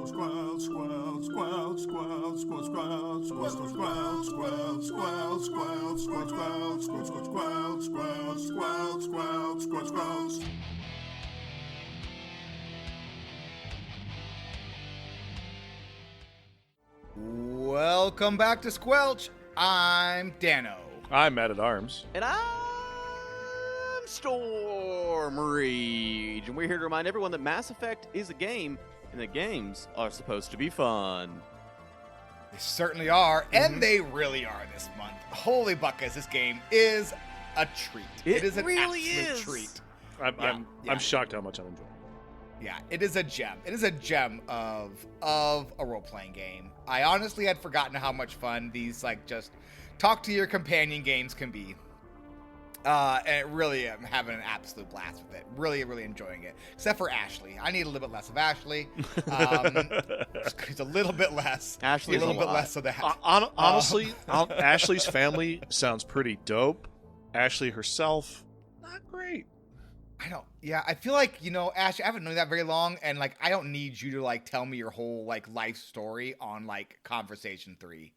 Welcome back to Squelch. I'm Dano. I'm Matt at Arms. And I'm Storm Rage. And we're here to remind everyone that Mass Effect is a game, and that games are supposed to be fun. They certainly are, and they really are this month. Holy buckets, this game is a treat. It is an really absolute is. treat. I'm shocked how much I'm enjoying it. Yeah, it is a gem. It is a gem of a role-playing game. I honestly had forgotten how much fun these, just talk to your companion games can be. And really am having an absolute blast with it. Really, really enjoying it. Except for Ashley. I need a little bit less of Ashley. Just a little bit less. Ashley's a little bit less of that. Honestly, Ashley's family sounds pretty dope. Ashley herself, not great. I feel like, Ashley, I haven't known that very long, and, I don't need you to, tell me your whole, life story on, Conversation 3.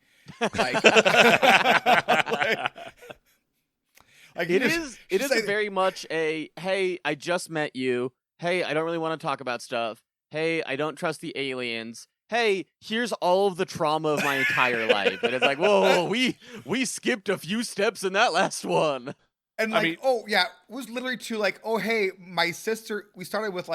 It is very much a, hey, I just met you. Hey, I don't really want to talk about stuff. Hey, I don't trust the aliens. Hey, here's all of the trauma of my entire life. And it's like, whoa, we skipped a few steps in that last one. And it was literally to hey, my sister, we started with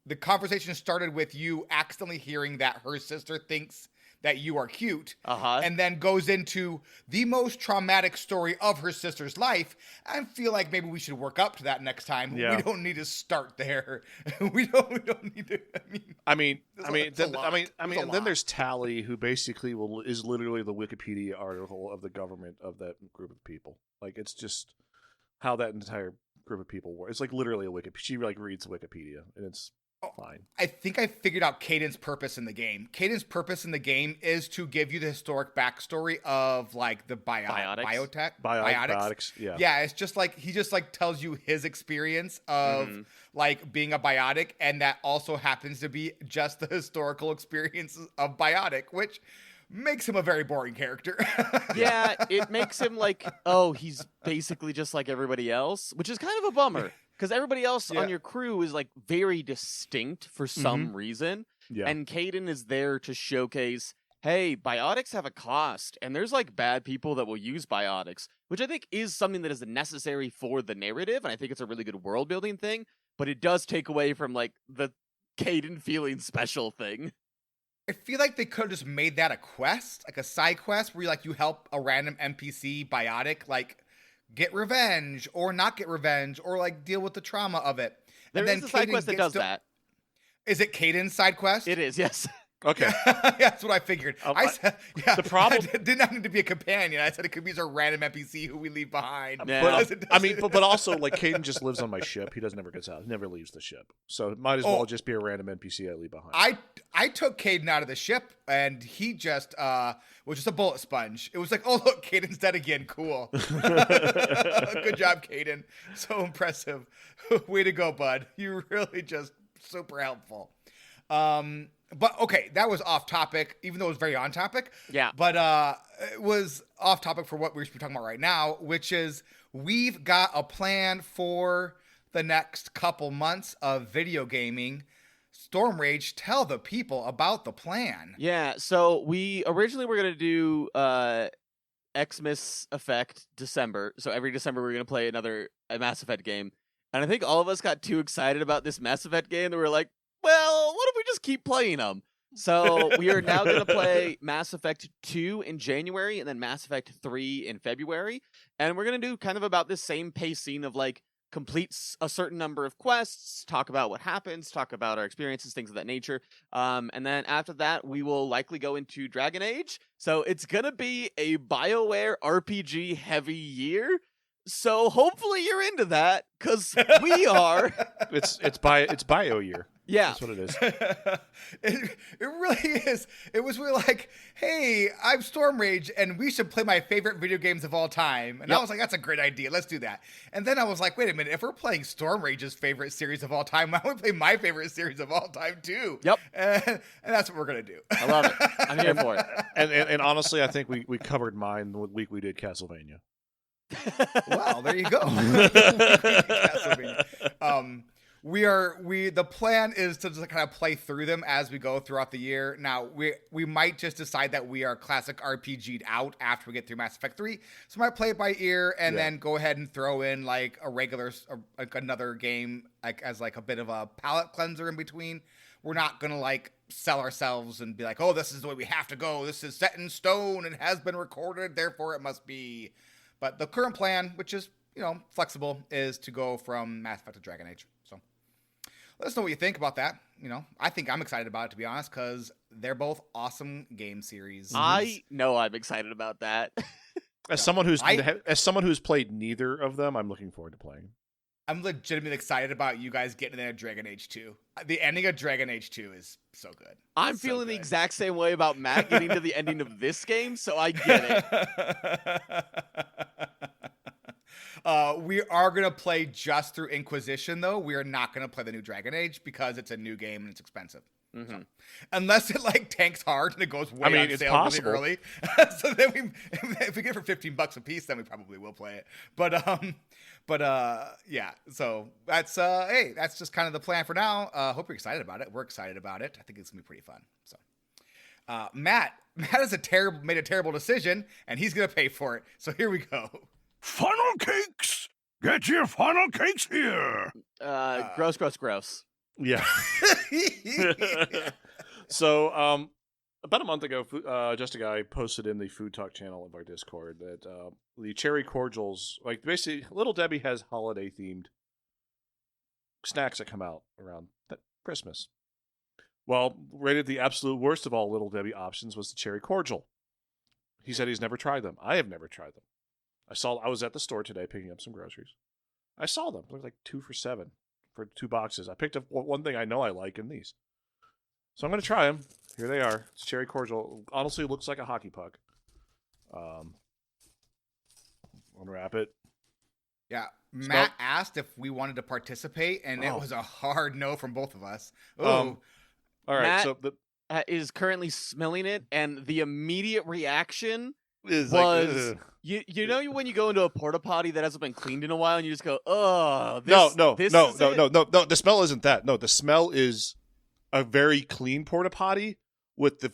the conversation started with you accidentally hearing that her sister thinks that you are cute, and then goes into the most traumatic story of her sister's life. I feel like maybe we should work up to that next time. Yeah. We don't need to start there. we don't need to. Then there's Tally, who basically is literally the Wikipedia article of the government of that group of people. It's just how that entire group of people work. It's literally a Wikipedia. She reads Wikipedia, and it's fine. I think I figured out Caden's purpose in the game. Caden's purpose in the game is to give you the historic backstory of the biotics. Yeah, it's just he just tells you his experience of being a biotic, and that also happens to be just the historical experiences of biotic, which makes him a very boring character. Yeah, it makes him he's basically just like everybody else, which is kind of a bummer. Because everybody else on your crew is very distinct for some reason. Yeah. And Caden is there to showcase, hey, biotics have a cost, and there's bad people that will use biotics, which I think is something that is necessary for the narrative, and I think it's a really good world building thing, but it does take away from the Caden feeling special thing. I feel like they could have just made that a quest, a side quest where you help a random NPC biotic, get revenge or not get revenge or deal with the trauma of it. There is a side quest that does that. Is it Caden's side quest? It is, yes. Okay. That's what I figured. I said, the problem it did not need to be a companion. I said it could be a random NPC who we leave behind. Yeah. But also Caden just lives on my ship. He never gets out. He never leaves the ship. So it might as well just be a random NPC I leave behind. I took Caden out of the ship, and he just was just a bullet sponge. It was oh look, Caden's dead again. Cool. Good job, Caden. So impressive. Way to go, bud. You really just super helpful. But okay, that was off topic, even though it was very on topic. Yeah. But it was off topic for what we're talking about right now, which is we've got a plan for the next couple months of video gaming. Storm Rage, tell the people about the plan. Yeah, so we originally were going to do Xmas Effect December. So every December we're going to play another Mass Effect game. And I think all of us got too excited about this Mass Effect game that we were like, well, what if we just keep playing them? So we are now going to play Mass Effect 2 in January and then Mass Effect 3 in February. And we're going to do kind of about this same pacing of complete a certain number of quests, talk about what happens, talk about our experiences, things of that nature. And then after that, we will likely go into Dragon Age. So it's going to be a BioWare RPG heavy year. So hopefully you're into that, because we are. It's bio year. Yeah. That's what it is. It really is. It was really like, hey, I'm Storm Rage, and we should play my favorite video games of all time. And I was like, that's a great idea. Let's do that. And then I was like, wait a minute. If we're playing Storm Rage's favorite series of all time, why don't we play my favorite series of all time too? Yep. And that's what we're gonna do. I love it. I'm here for it. And honestly, I think we covered mine the week we did Castlevania. Well, there you go. Castlevania. The plan is to just kind of play through them as we go throughout the year. Now we might just decide that we are classic RPG'd out after we get through Mass Effect 3. So we might play it by ear and then go ahead and throw in like a regular, like another game, like as like a bit of a palate cleanser in between. We're not gonna like sell ourselves and be like, oh, this is the way we have to go. This is set in stone and has been recorded, therefore it must be. But the current plan, which is, flexible, is to go from Mass Effect to Dragon Age. So let us know what you think about that. I think I'm excited about it, to be honest, because they're both awesome game series. I know I'm excited about that. As someone who's played neither of them, I'm looking forward to playing. I'm legitimately excited about you guys getting into Dragon Age 2. The ending of Dragon Age 2 is so good. I'm feeling the exact same way about Matt getting to the ending of this game, so I get it. We are going to play just through Inquisition, though. We are not going to play the new Dragon Age because it's a new game and it's expensive. Mm-hmm. So, unless it like tanks hard and it goes way on it's sale possible. really early. So then if we get it for $15 a piece, then we probably will play it. But yeah. So that's hey, that's just kind of the plan for now. Hope you're excited about it. We're excited about it. I think it's gonna be pretty fun. So Matt has made a terrible decision, and he's gonna pay for it. So here we go. Funnel cakes! Get your funnel cakes here! Gross. Yeah. So, about a month ago, Just a Guy posted in the Food Talk channel of our Discord that the cherry cordials, like basically, Little Debbie has holiday-themed snacks that come out around Christmas. Well, rated the absolute worst of all Little Debbie options was the cherry cordial. He said he's never tried them. I have never tried them. I was at the store today picking up some groceries. I saw them. They were like 2 for $7 for 2 boxes. I picked up one thing I know I like in these. So I'm going to try them. Here they are. It's cherry cordial. Honestly, it looks like a hockey puck. Unwrap it. Yeah. Matt asked if we wanted to participate, and it was a hard no from both of us. Ooh. All right. Matt so is currently smelling it, and the immediate reaction was like, you know when you go into a porta potty that hasn't been cleaned in a while, and you just go, oh, no. The smell isn't that. No, the smell is a very clean porta potty with the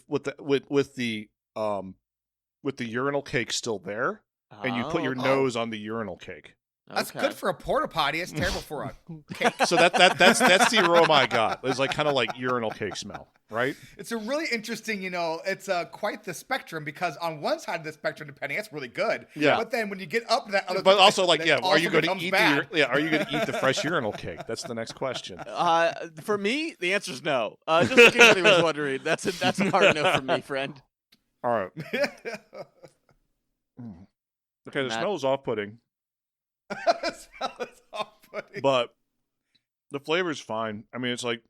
urinal cake still there, and you put your nose on the urinal cake. That's good for a porta potty. It's terrible for a cake. So that's the aroma I got. It's like kind of like urinal cake smell, right? It's a really interesting, it's quite the spectrum, because on one side of the spectrum, depending, that's really good. Yeah. But then when you get up to that other, but also like, yeah, are you going to eat are you going to eat the fresh urinal cake? That's the next question. For me, the answer is no. Just in case anyone was wondering, that's a hard no for me, friend. All right. Okay, the smell is off-putting. But the flavor's fine. I mean, it's like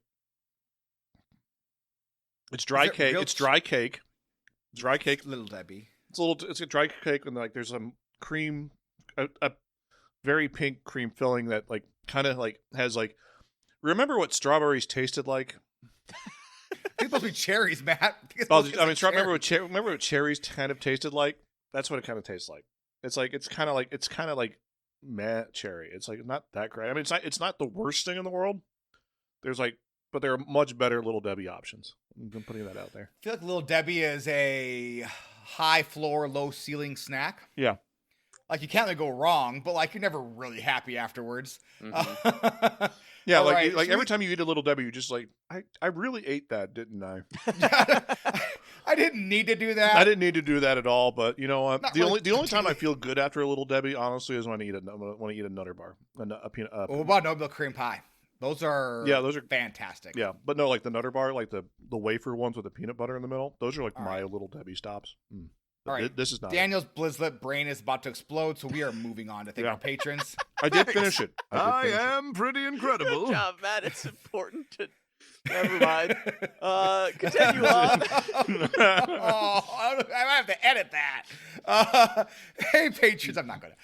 it's dry cake. It's dry cake. Dry cake. Little Debbie. It's a dry cake, and like there's some cream, a very pink cream filling that like kind of like has like. Remember what strawberries tasted like? It's supposed to be cherries, Matt. Remember what cherries kind of tasted like? That's what it kind of tastes like. It's kind of like matte cherry. It's like not that great. I mean, it's not the worst thing in the world. But there are much better Little Debbie options. I'm putting that out there. I feel like Little Debbie is a high floor, low ceiling snack. Yeah. Like you can't really go wrong, but like you're never really happy afterwards. Mm-hmm. Yeah, every time you eat a Little Debbie, you're just like, I really ate that, didn't I? I didn't need to do that. I didn't need to do that at all. But you know what? The only time I feel good after a Little Debbie, honestly, is when I eat a Nutter Bar, a peanut. What about no milk cream pie? Those are fantastic. Yeah, but no, like the Nutter Bar, like the wafer ones with the peanut butter in the middle. Those are like my Little Debbie stops. All right, this is not. Daniel's Blizzlet brain is about to explode, so we are moving on to thank our patrons. I did finish it. I am pretty incredible. Good job, Matt. It's important to Never mind. Continue on. I have to edit that. Hey, patrons. I'm not going to.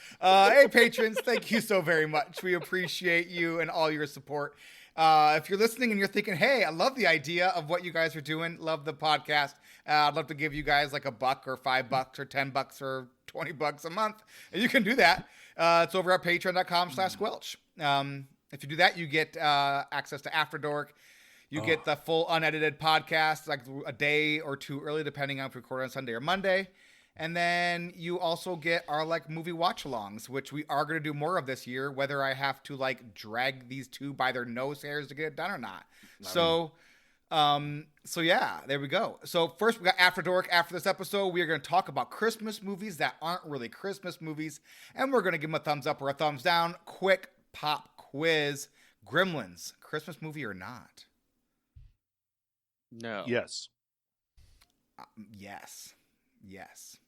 Hey, patrons. Thank you so very much. We appreciate you and all your support. If you're listening and you're thinking, hey, I love the idea of what you guys are doing, love the podcast, I'd love to give you guys like $1 or $5 or $10 or $20 a month. And you can do that. It's over at patreon.com/squelch. If you do that, you get access to After Dork. You get the full unedited podcast like a day or two early, depending on if we record on Sunday or Monday. And then you also get our like movie watch-alongs, which we are going to do more of this year, whether I have to like drag these two by their nose hairs to get it done or not. So yeah, there we go. So first we got After Dork. After this episode, we are going to talk about Christmas movies that aren't really Christmas movies. And we're going to give them a thumbs up or a thumbs down. Quick pop quiz. Gremlins, Christmas movie or not? No. Yes. Yes.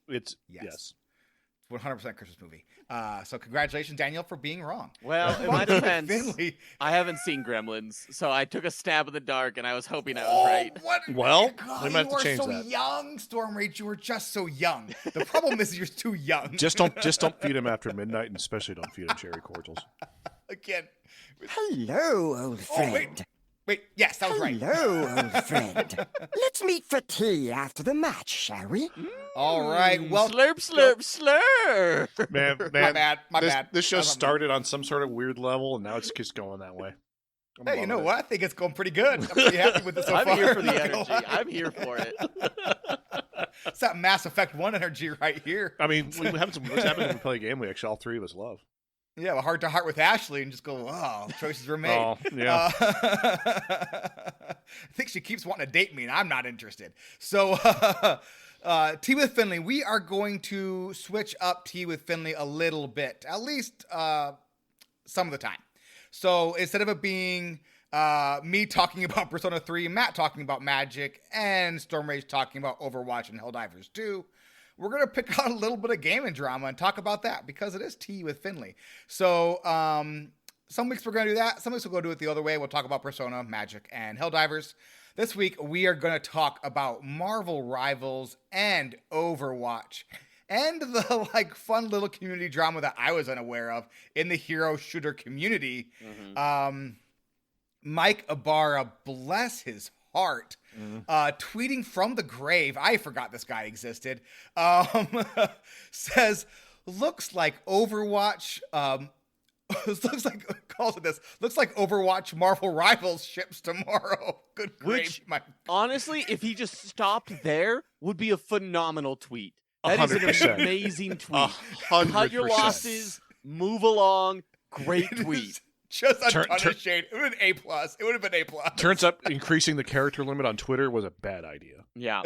It's yes. 100% Christmas movie. So congratulations, Daniel, for being wrong. Well, in my defense, Finley. I haven't seen Gremlins, so I took a stab in the dark, and I was hoping I was right. What? Well, God, we might have to change so that. young, Storm Rage. You were just so young. The problem is you're too young. Just don't feed him after midnight, and especially don't feed him cherry cordials. Again. Hello, old friend. Wait, yes, that was right. Hello, old friend. Let's meet for tea after the match, shall we? All right. Well, Slurp, slurp. Man, my bad. This show started on some sort of weird level, and now it's just going that way. Hey, you know what? I think it's going pretty good. I'm pretty happy with it so far. I'm here for the energy. I'm here for it. It's that Mass Effect 1 energy right here. I mean, what's happening when we play a game we actually all three of us love? Yeah, a heart-to-heart with Ashley and just go, oh, choices were made. Oh, yeah. I think she keeps wanting to date me, and I'm not interested. So, Tea with Finley, we are going to switch up Tea with Finley a little bit, at least some of the time. So, instead of it being me talking about Persona 3, Matt talking about Magic, and Storm Rage talking about Overwatch and Helldivers 2, we're going to pick out a little bit of gaming drama and talk about that because it is Tea with Finley. So some weeks we're going to do that. Some weeks we'll go do it the other way. We'll talk about Persona, Magic, and Helldivers. This week we are going to talk about Marvel Rivals and Overwatch and the like fun little community drama that I was unaware of in the hero shooter community. Mm-hmm. Mike Ibarra, bless his heart, tweeting from the grave, I forgot this guy existed, says, looks like Overwatch, looks like Overwatch Marvel Rivals ships tomorrow. Good grief. Honestly, if he just stopped there, would be a phenomenal tweet. That 100%. is an amazing tweet. 100%. Cut your losses, move along, great tweet. Just a ton of shade. It would have been A+. It would have been A+. Turns out increasing the character limit on Twitter was a bad idea. Yeah.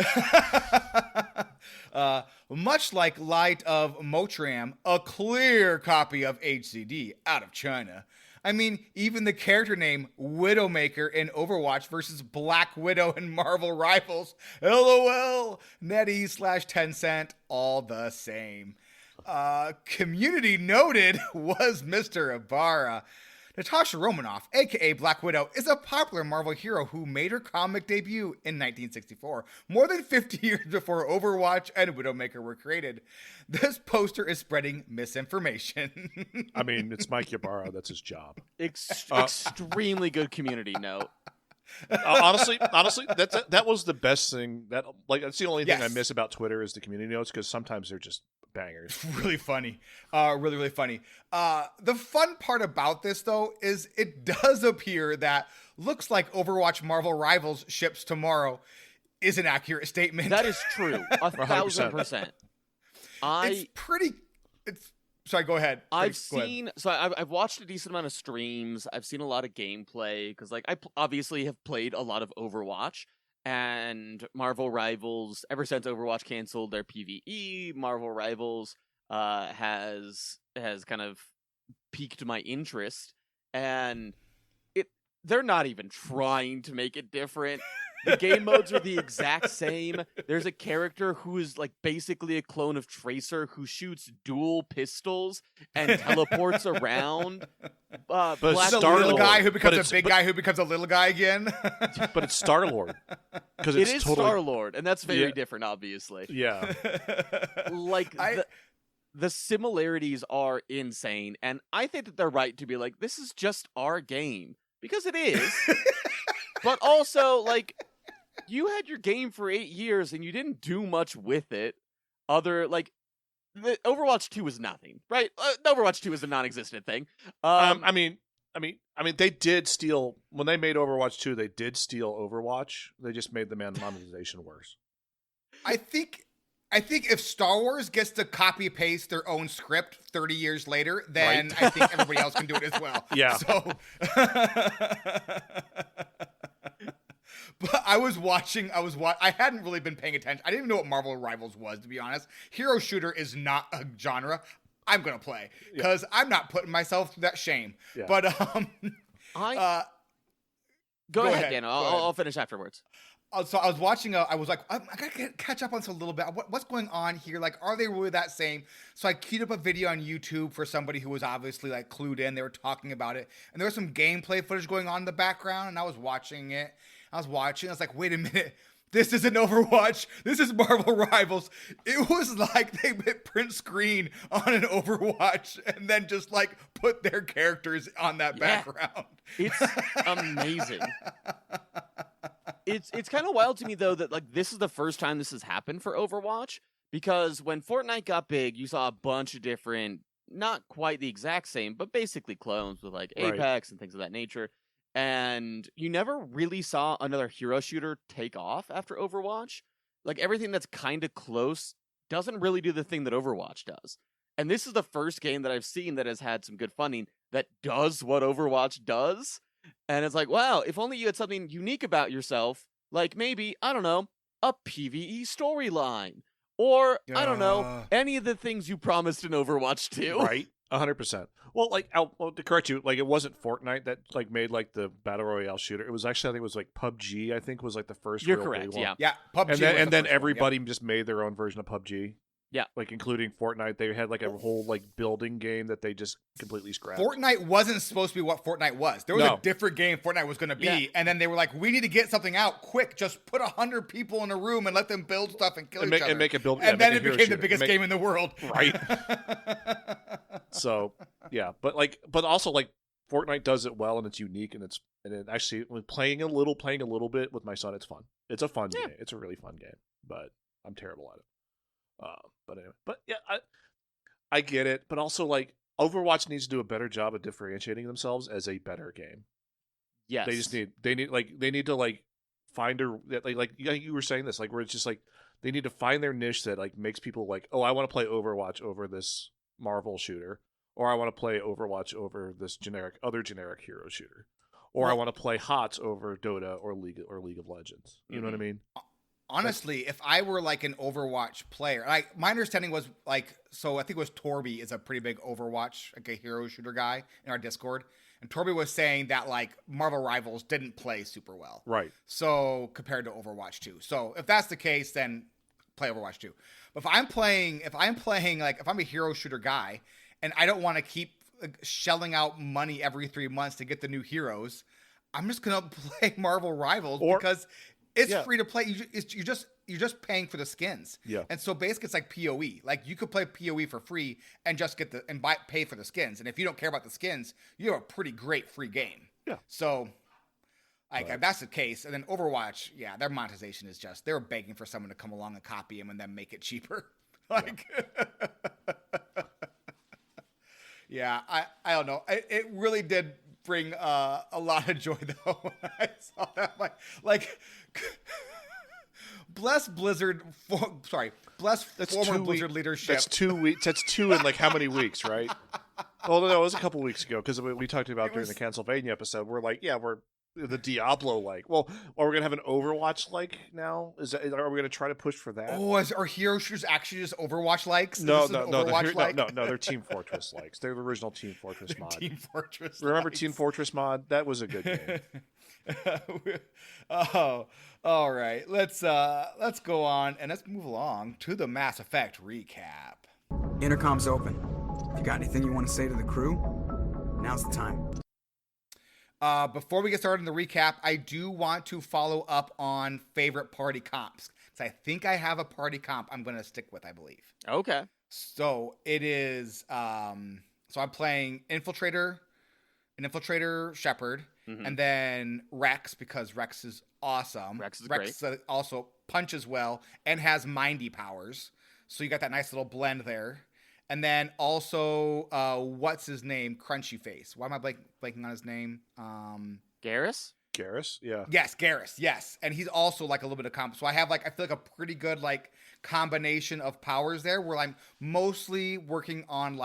Much like Light of Motram, a clear copy of HCD out of China. I mean, even the character name Widowmaker in Overwatch versus Black Widow in Marvel Rivals. LOL. NetEase/Tencent, all the same. Community noted was Mr. Ibarra. Natasha Romanoff, aka Black Widow, is a popular Marvel hero who made her comic debut in 1964, more than 50 years before Overwatch and Widowmaker were created. This poster is spreading misinformation. I mean, it's Mike Ibarra. That's his job. Extremely good community note. Honestly, that was the best thing. That's the only thing I miss about Twitter is the community notes, because sometimes they're just bangers. Really funny. Really funny. The fun part about this, though, is it does appear that looks like Overwatch Marvel Rivals ships tomorrow is an accurate statement. That is true. 1,000%. Sorry, go ahead. I've watched a decent amount of streams. I've seen a lot of gameplay because, like, I obviously have played a lot of Overwatch. And Marvel Rivals, ever since Overwatch canceled their PvE, Marvel Rivals has kind of piqued my interest. And they're not even trying to make it different. The game modes are the exact same. There's a character who is like basically a clone of Tracer who shoots dual pistols and teleports around. But the little guy who becomes a big guy who becomes a little guy again. But it's Star-Lord. Because it is totally... Star-Lord, and that's very different, obviously. Yeah. Like, the similarities are insane, and I think that they're right to be like, this is just our game. Because it is. But also, like, you had your game for 8 years, and you didn't do much with it. Overwatch 2 was nothing, right? Overwatch 2 is a non-existent thing. I mean, they did steal when they made Overwatch 2. They did steal Overwatch. They just made the monetization worse. I think if Star Wars gets to copy paste their own script 30 years later, then right. I think everybody else can do it as well. Yeah. So, but I hadn't really been paying attention. I didn't even know what Marvel Rivals was, to be honest. Hero shooter is not a genre I'm going to play because I'm not putting myself through that shame. Yeah. But, Go ahead, Dan. I'll finish afterwards. So I was watching, I was like, I gotta catch up on this a little bit. What's going on here? Like, are they really that same? So I queued up a video on YouTube for somebody who was obviously like clued in. They were talking about it. And there was some gameplay footage going on in the background. And I was watching it. I was like, wait a minute. This isn't Overwatch. This is Marvel Rivals. It was like they hit print screen on an Overwatch and then just like put their characters on that background. It's amazing. It's kind of wild to me though that like this is the first time this has happened for Overwatch, because when Fortnite got big, you saw a bunch of different, not quite the exact same, but basically clones with like Apex and things of that nature. And you never really saw another hero shooter take off after Overwatch. Like everything that's kind of close doesn't really do the thing that Overwatch does. And this is the first game that I've seen that has had some good funding that does what Overwatch does. And it's like, wow, if only you had something unique about yourself, like maybe, I don't know, a PvE storyline. Or, I don't know, any of the things you promised in Overwatch 2. Right, 100%. Well, like, to correct you, like, it wasn't Fortnite that, like, made, like, the Battle Royale shooter. It was actually, I think it was, like, PUBG, I think, was, like, the first You're real correct, big one. yeah. Yeah, PUBG And then everybody just made their own version of PUBG. Yeah. Like, including Fortnite. They had, like, a whole, like, building game that they just completely scrapped. Fortnite wasn't supposed to be what Fortnite was. There was a different game Fortnite was going to be. And then they were like, we need to get something out quick. Just put 100 people in a room and let them build stuff and kill each other. And make it build. And then it became the biggest game in the world. Right. So, yeah. But also, like, Fortnite does it well and it's unique and it actually, when playing a little bit with my son, it's fun. It's a fun game. It's a really fun game. But I'm terrible at it. But anyway, I get it. But also, like, Overwatch needs to do a better job of differentiating themselves as a better game. Yes, they need to like find like you were saying this, like, where it's just like they need to find their niche that like makes people like, oh, I want to play Overwatch over this Marvel shooter, or I want to play Overwatch over this other generic hero shooter, or I want to play HOTS over Dota or League of Legends. You know what I mean? Honestly, if I were like an Overwatch player, like my understanding was like, so I think it was Torby is a pretty big Overwatch, like a hero shooter guy in our Discord. And Torby was saying that like Marvel Rivals didn't play super well. Right. So compared to Overwatch 2. So if that's the case, then play Overwatch 2. But if I'm a hero shooter guy and I don't want to keep shelling out money every 3 months to get the new heroes, I'm just going to play Marvel Rivals because it's free to play. You're just paying for the skins. Yeah. And so basically it's like PoE. Like you could play PoE for free and just get pay for the skins. And if you don't care about the skins, you have a pretty great free game. Yeah. So like if that's the case, and then Overwatch, their monetization is just, they're begging for someone to come along and copy them and then make it cheaper. Like I don't know. It really did bring a lot of joy though when I saw that. Like bless Blizzard. Bless former Blizzard leadership. That's 2 weeks. That's 2 in like how many weeks, right? Well, no, it was a couple weeks ago because we talked about during the Castlevania episode. We're like, we're the Diablo-like. Well, are we gonna have an Overwatch-like now? Are we gonna try to push for that? Oh, are hero shooters actually just Overwatch likes? No, no, they're Team Fortress likes. They're the original Team Fortress mod. Team Fortress. Remember Team Fortress mod? That was a good game. Oh, all right. Let's go on and let's move along to the Mass Effect recap. Intercom's open. If you got anything you want to say to the crew, now's the time. Before we get started in the recap, I do want to follow up on favorite party comps. Because I think I have a party comp I'm going to stick with, I believe. Okay. So it is, so I'm playing an Infiltrator Shepard, and then Rex, because Rex is awesome. Rex is great. Also punches well and has mindy powers. So you got that nice little blend there. And then also, what's his name? Crunchy Face. Why am I blanking on his name? Garrus? Garrus, yeah. Yes, Garrus. Yes, and he's also like a little bit of comp. So I have I feel like a pretty good combination of powers there, where I'm mostly working on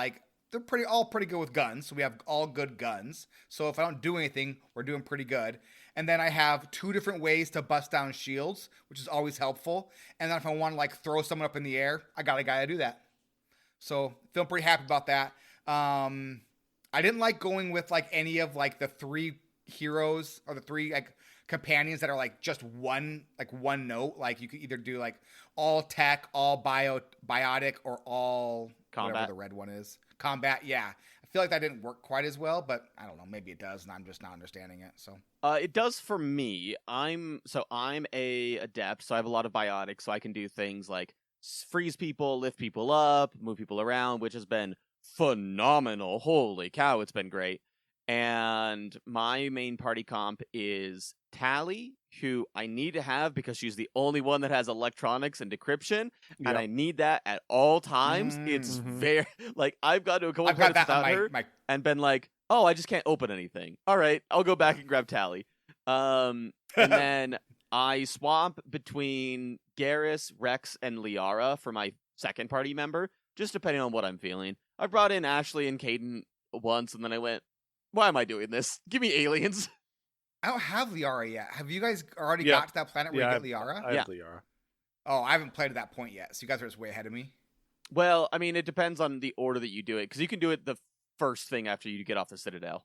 they're all pretty good with guns. So we have all good guns. So if I don't do anything, we're doing pretty good. And then I have 2 different ways to bust down shields, which is always helpful. And then if I want to throw someone up in the air, I got a guy to do that. So feeling pretty happy about that. I didn't like going with any of the 3 heroes or the 3 companions that are just one note. You could either do all tech, all biotic, or all combat. Whatever the red one is. Combat, yeah. I feel like that didn't work quite as well, but I don't know. Maybe it does, and I'm just not understanding it. So it does for me. I'm a adept, so I have a lot of biotics, so I can do things like freeze people, lift people up, move people around, which has been phenomenal. Holy cow, it's been great. And my main party comp is Tally, who I need to have because she's the only one that has electronics and decryption, and I need that at all times. It's very I've got to a couple parts without her and been oh, I just can't open anything. All right, I'll go back and grab Tally. And then I swap between Garrus, Rex, and Liara for my second party member, just depending on what I'm feeling. I brought in Ashley and Caden once, and then I went, why am I doing this? Give me aliens. I don't have Liara yet. Have you guys already got to that planet where you get Liara? I have Liara. Oh, I haven't played to that point yet, so you guys are just way ahead of me. Well, I mean, it depends on the order that you do it, because you can do it the first thing after you get off the Citadel.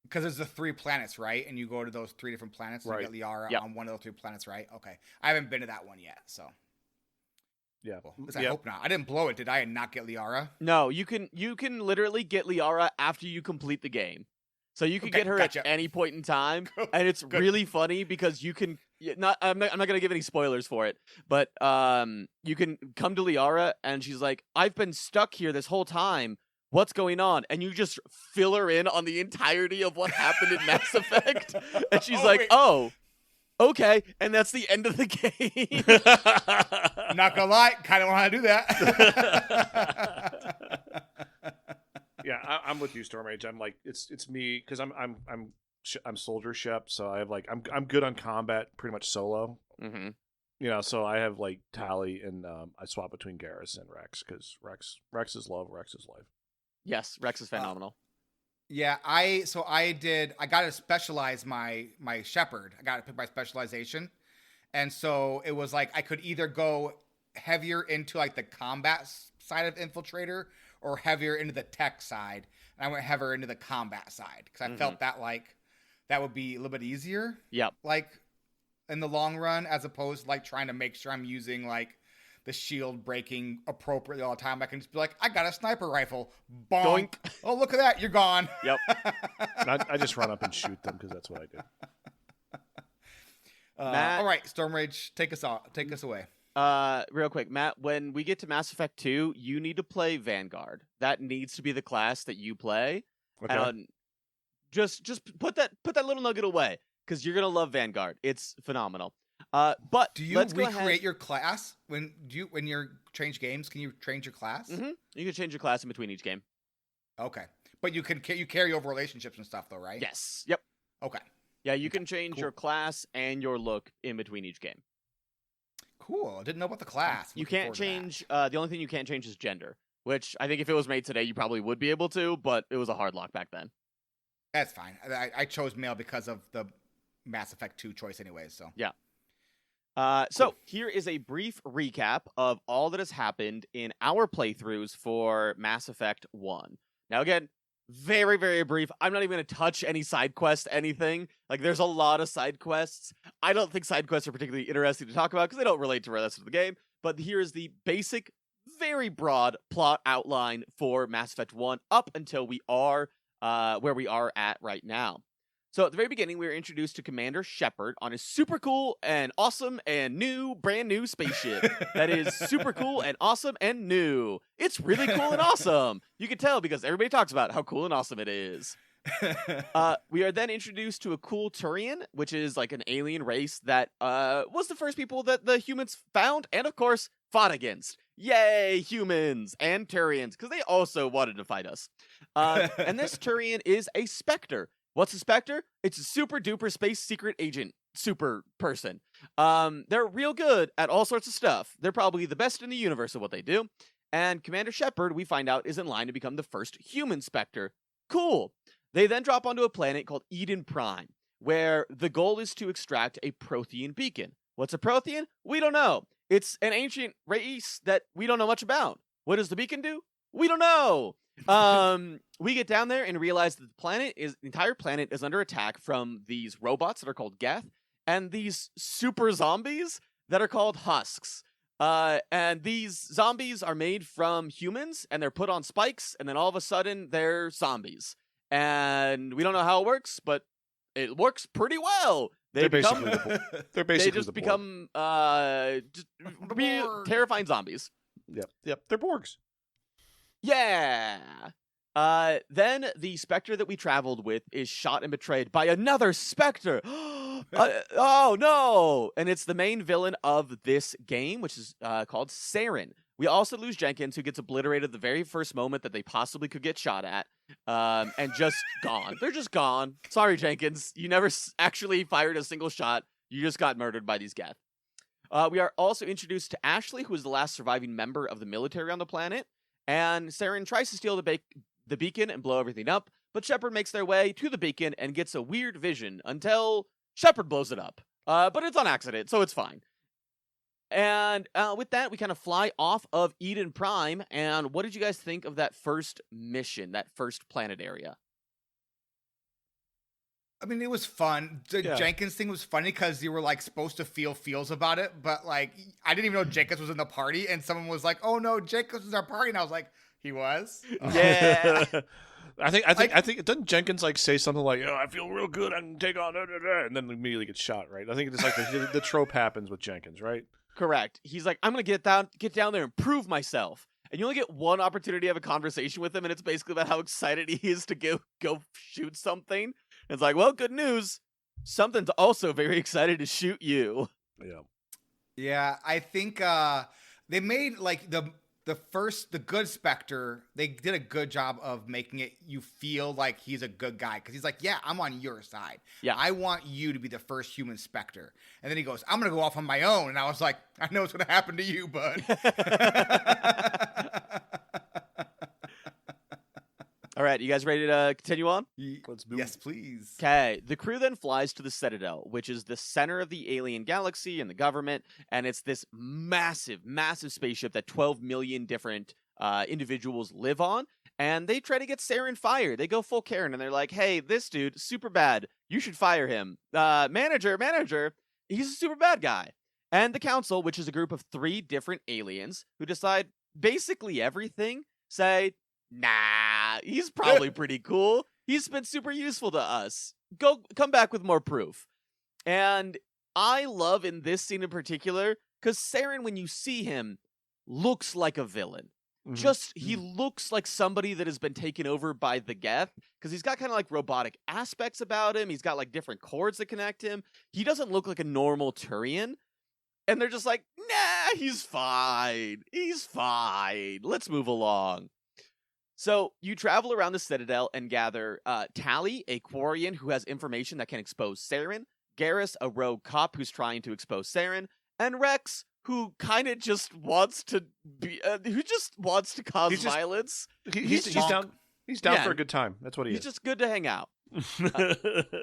Because there's the 3 planets, right? And you go to those 3 different planets and you get Liara on one of those 3 planets, right? Okay. I haven't been to that one yet, so. Yeah. Cool. I hope not. I didn't blow it, did I, and not get Liara? No, you can literally get Liara after you complete the game. So you can get her at any point in time, and it's really funny because you can I'm not going to give any spoilers for it, but you can come to Liara and she's like, "I've been stuck here this whole time. What's going on?" And you just fill her in on the entirety of what happened in Mass Effect, and she's "Oh, okay," and that's the end of the game. I'm not gonna lie, kind of want to do that. Yeah, I'm with you, Stormage. I'm it's me because I'm Soldier Shep, so I have I'm good on combat pretty much solo. Mm-hmm. So I have Tally, and I swap between Garrus and Rex because Rex is love, Rex is life. Yes, Rex is phenomenal. Yeah, I got to specialize my Shepard. I got to pick my specialization, and so it was I could either go heavier into the combat side of Infiltrator or heavier into the tech side, and I went heavier into the combat side because I felt that that would be a little bit easier. Yep. In the long run, as opposed to trying to make sure I'm using the shield breaking appropriately all the time. I can just be I got a sniper rifle. Bonk. Doink. Oh, look at that. You're gone. Yep. I just run up and shoot them because that's what I do. Matt, all right, Stormrage, take us away. Real quick, Matt, when we get to Mass Effect 2, you need to play Vanguard. That needs to be the class that you play. Okay. Just put that little nugget away because you're going to love Vanguard. It's phenomenal. But do you recreate your class when you change games? Can you change your class? Mm-hmm. You can change your class in between each game. Okay, but you carry over relationships and stuff though, right? Yes. Yep. Okay. Yeah, you can change your class and your look in between each game. Cool. I didn't know about the class. You can't change. The only thing you can't change is gender, which I think if it was made today, you probably would be able to, but it was a hard lock back then. That's fine. I chose male because of the Mass Effect 2 choice anyway. So yeah. So here is a brief recap of all that has happened in our playthroughs for Mass Effect 1. Now, again, very, very brief. I'm not even going to touch any side quest, anything. Like, there's a lot of side quests. I don't think side quests are particularly interesting to talk about because they don't relate to the rest of the game. But here is the basic, very broad plot outline for Mass Effect 1 up until we are where we are at right now. So at the very beginning, we were introduced to Commander Shepard on a super cool and awesome and brand new spaceship. That is super cool and awesome and new. It's really cool and awesome. You can tell because everybody talks about how cool and awesome it is. We are then introduced to a cool Turian, which is like an alien race that was the first people that the humans found and, of course, fought against. Yay, humans and Turians, because they also wanted to fight us. And this Turian is a Spectre. What's a Spectre? It's a super duper space secret agent super person. They're real good at all sorts of stuff. They're probably the best in the universe at what they do. And Commander Shepard, we find out, is in line to become the first human Spectre. Cool. They then drop onto a planet called Eden Prime, where the goal is to extract a Prothean beacon. What's a Prothean? We don't know. It's an ancient race that we don't know much about. What does the beacon do? We don't know. We get down there and realize that the entire planet is under attack from these robots that are called Geth and these super zombies that are called Husks. And these zombies are made from humans and they're put on spikes and then all of a sudden they're zombies. And we don't know how it works, but it works pretty well. They're basically become real terrifying zombies. Yep. They're Borgs. Yeah. Then the Spectre that we traveled with is shot and betrayed by another Spectre. Oh no! And it's the main villain of this game, which is called Saren. We also lose Jenkins, who gets obliterated the very first moment that they possibly could get shot at, and just gone. They're just gone. Sorry, Jenkins. You never actually fired a single shot. You just got murdered by these Geth. We are also introduced to Ashley, who is the last surviving member of the military on the planet. And Saren tries to steal the beacon and blow everything up, but Shepard makes their way to the beacon and gets a weird vision until Shepard blows it up. But it's on accident, so it's fine. And with that, we kind of fly off of Eden Prime. And what did you guys think of that first mission, that first planet area? I mean, it was fun. The Jenkins thing was funny because you were like supposed to feel feels about it, but like I didn't even know Jenkins was in the party, and someone was like, "Oh no, Jenkins was in our party," and I was like, "He was." Yeah. I think doesn't Jenkins like say something like, "Oh, I feel real good. I can take on," and then immediately gets shot. Right? I think it's like the trope happens with Jenkins, right? Correct. He's like, I'm gonna get down there and prove myself. And you only get one opportunity to have a conversation with him, and it's basically about how excited he is to go shoot something. And it's like, well, good news. Something's also very excited to shoot you. Yeah. Yeah, I think they made like the good Spectre. They did a good job of making it you feel like he's a good guy because he's like, yeah, I'm on your side. Yeah, I want you to be the first human Spectre. And then he goes, I'm gonna go off on my own. And I was like, I know what's gonna happen to you, bud. All right, you guys ready to continue on? Let's move. Yes, please. Okay, the crew then flies to the Citadel, which is the center of the alien galaxy and the government, and it's this massive, massive spaceship that 12 million different individuals live on, and they try to get Saren fired. They go full Karen, and they're like, hey, this dude, super bad. You should fire him. Manager, he's a super bad guy. And the Council, which is a group of 3 different aliens who decide basically everything, say, nah, he's probably pretty cool. He's been super useful to us. Come back with more proof. And I love in this scene in particular, because Saren, when you see him, looks like a villain. Mm-hmm. He looks like somebody that has been taken over by the Geth, because he's got kind of like robotic aspects about him. He's got like different cords that connect him. He doesn't look like a normal Turian. And they're just like, nah, he's fine. Let's move along. So you travel around the Citadel and gather Tally, a Quarian who has information that can expose Saren, Garrus, a rogue cop who's trying to expose Saren, and Rex, who kind of just wants to cause violence. He's down for a good time. That's what he is. He's just good to hang out.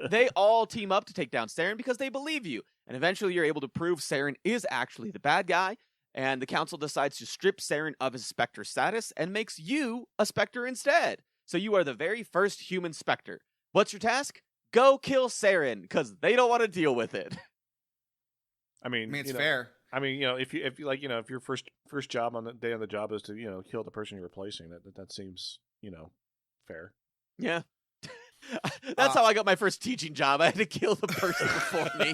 They all team up to take down Saren because they believe you. And eventually you're able to prove Saren is actually the bad guy. And the council decides to strip Saren of his Spectre status and makes you a Spectre instead. So you are the very first human Spectre. What's your task? Go kill Saren, because they don't want to deal with it. I mean, it's fair. I mean, if your first job on the day on the job is to, kill the person you're replacing, that seems, fair. Yeah. That's how I got my first teaching job. I had to kill the person before me.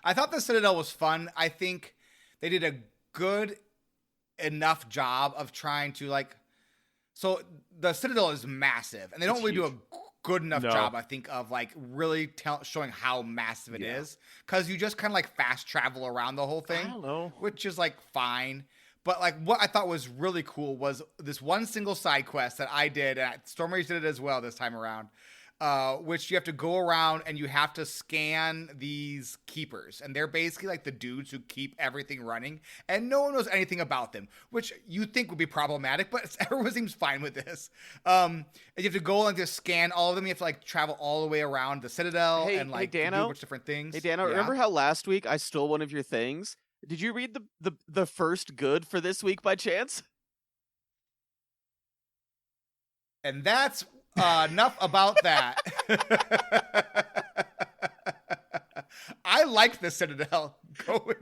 I thought the Citadel was fun. I think they did a good enough job of trying to so the Citadel is massive, and they don't really do a good enough job, I think, of really showing how massive it is, because you just kind of fast travel around the whole thing. I don't know. Which is fine. But what I thought was really cool was this one single side quest that I did, and Storm Rage did it as well this time around, which you have to go around and you have to scan these keepers. And they're basically the dudes who keep everything running, and no one knows anything about them, which you think would be problematic, but everyone seems fine with this. And you have to go and just scan all of them. You have to travel all the way around the Citadel and hey, do a bunch of different things. Hey, Dano, remember how last week I stole one of your things? Did you read the first good for this week by chance? And that's enough about that. I liked the Citadel.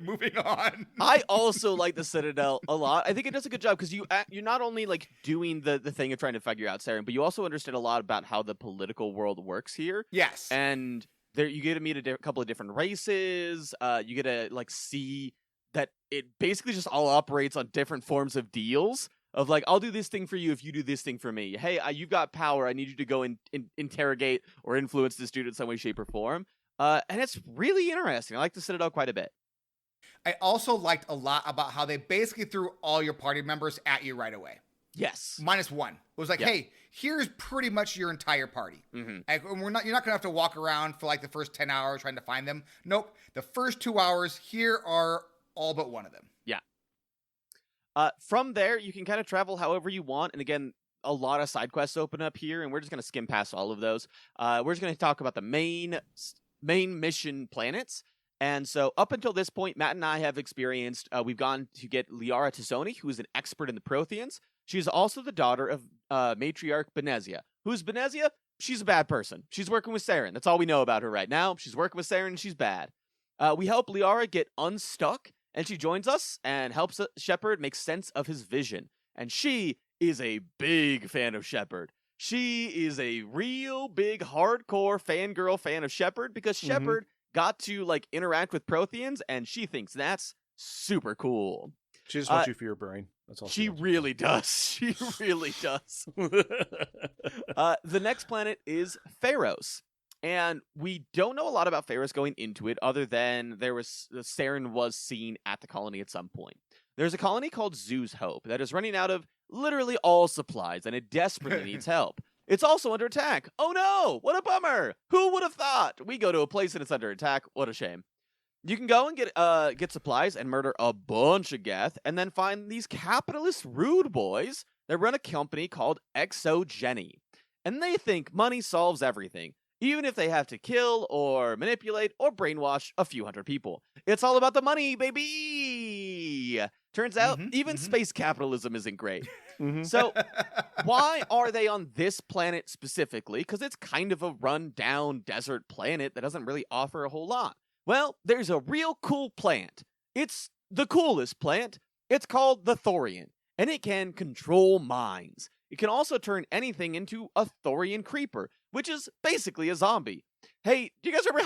Moving on. I also like the Citadel a lot. I think it does a good job because you're not only doing the thing of trying to figure out Saren, but you also understand a lot about how the political world works here. Yes. And there you get to meet a couple of different races. You get to see that it basically just all operates on different forms of deals of I'll do this thing for you if you do this thing for me. Hey, you've got power. I need you to go and interrogate or influence this dude in some way, shape, or form. And it's really interesting. I like the Citadel quite a bit. I also liked a lot about how they basically threw all your party members at you right away. Yes. -1. It was hey, here's pretty much your entire party. Mm-hmm. You're not gonna have to walk around for the first 10 hours trying to find them. Nope. The first 2 hours, here are all but one of them. Yeah. From there, you can kind of travel however you want. And again, a lot of side quests open up here, and we're just going to skim past all of those. We're just going to talk about the main mission planets. And so up until this point, Matt and I have experienced, we've gone to get Liara Tazzoni, who is an expert in the Protheans. She's also the daughter of matriarch Benezia. Who's Benezia? She's a bad person. She's working with Saren. That's all we know about her right now. She's working with Saren, and she's bad. We help Liara get unstuck, and she joins us and helps Shepard make sense of his vision. And she is a big fan of Shepard. She is a real big hardcore fangirl fan of Shepard because Shepard got to interact with Protheans, and she thinks that's super cool. She just wants you for your brain. That's all. She really does. She really does. The next planet is Pharos. And we don't know a lot about Pharos going into it, other than Saren was seen at the colony at some point. There's a colony called Zoo's Hope that is running out of literally all supplies, and it desperately needs help. It's also under attack. Oh no! What a bummer! Who would have thought? We go to a place and it's under attack. What a shame. You can go and get supplies and murder a bunch of Geth, and then find these capitalist rude boys that run a company called Exogeny. And they think money solves everything, even if they have to kill or manipulate or brainwash a few hundred people. It's all about the money, baby! Turns out, even space capitalism isn't great. So, why are they on this planet specifically? Because it's kind of a run-down desert planet that doesn't really offer a whole lot. Well, there's a real cool plant. It's the coolest plant. It's called the Thorian, and it can control minds. It can also turn anything into a Thorian creeper, which is basically a zombie. Hey, do you guys remember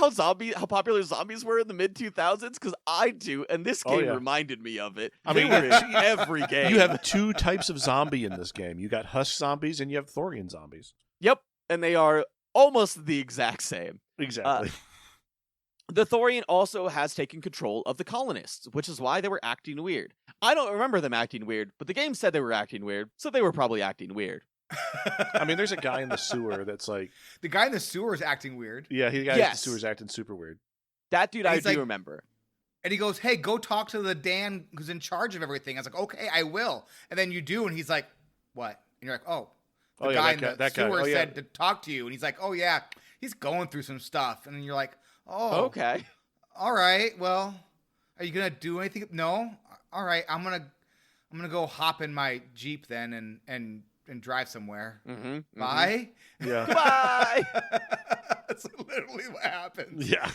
how popular zombies were in the mid-2000s? Because I do, and this game reminded me of it. They were in every game. You have 2 types of zombie in this game. You got husk zombies and you have Thorian zombies. Yep, and they are almost the exact same. Exactly. The Thorian also has taken control of the colonists, which is why they were acting weird. I don't remember them acting weird, but the game said they were acting weird, so they were probably acting weird. I mean, there's a guy in the sewer that's the guy in the sewer is acting weird. Yeah, the guy in the sewer is acting super weird. That dude I do remember. And he goes, hey, go talk to the Dan who's in charge of everything. I was like, okay, I will. And then you do, and he's like, what? And you're like, oh, The guy in the that guy. sewer Oh, yeah. said to talk to you, and he's like, "Oh yeah, he's going through some stuff," and then you're like, "Oh, Okay. all right. Well, are you gonna do anything? No. All right. I'm gonna go hop in my Jeep then and drive somewhere. Bye. Yeah. Bye. That's literally what happens. Yeah.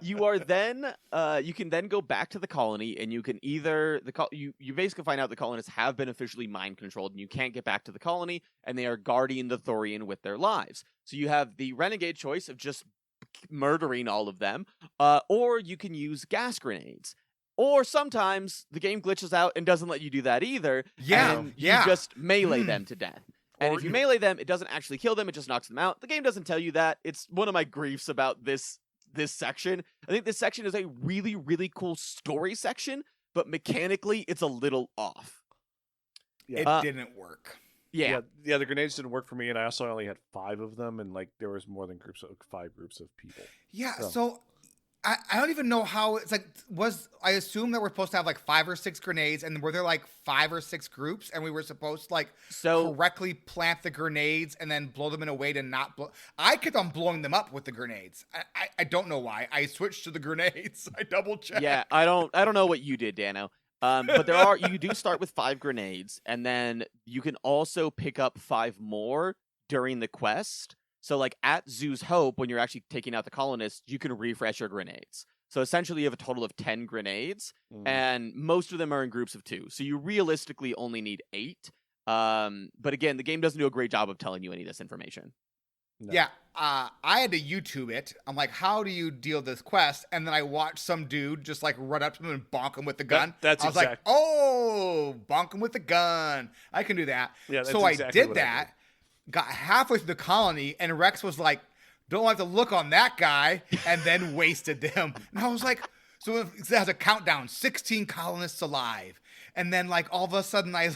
You are then you can then go back to the colony, and you can either you basically find out the colonists have been officially mind controlled, and you can't get back to the colony, and they are guarding the Thorian with their lives. So you have the renegade choice of just murdering all of them, or you can use gas grenades. Or sometimes the game glitches out and doesn't let you do that either. Yeah, and you just melee them to death. And if you melee them, it doesn't actually kill them, it just knocks them out. The game doesn't tell you that. It's one of my griefs about this section. I think this section is a really, really cool story section, but mechanically it's a little off. Yeah. It didn't work. Yeah, the grenades didn't work for me, and I also only had 5 of them, and like there was more than 5 groups of people. Yeah, so I don't even know how it's like. I assume that we're supposed to have like 5 or 6 grenades, and were there like 5 or 6 groups, and we were supposed to like correctly plant the grenades and then blow them in a way to not blow. I kept on blowing them up with the grenades. I don't know why. I switched to the grenades. I double checked. Yeah, I don't know what you did, Dano. But you do start with 5 grenades, and then you can also pick up 5 more during the quest. So like at Zoo's Hope, when you're actually taking out the colonists, you can refresh your grenades. So essentially you have a total of 10 grenades, and most of them are in groups of 2. So you realistically only need 8. But again, the game doesn't do a great job of telling you any of this information. No. Yeah, I had to YouTube it. I'm like, how do you deal this quest? And then I watched some dude just like run up to him and bonk him with the gun. That's I was like, oh, bonk him with the gun. I can do that. Yeah, so I did that. Got halfway through the colony, and Rex was like, don't have to look on that guy, and then wasted them. And I was like, so it has a countdown, 16 colonists alive. And then like all of a sudden I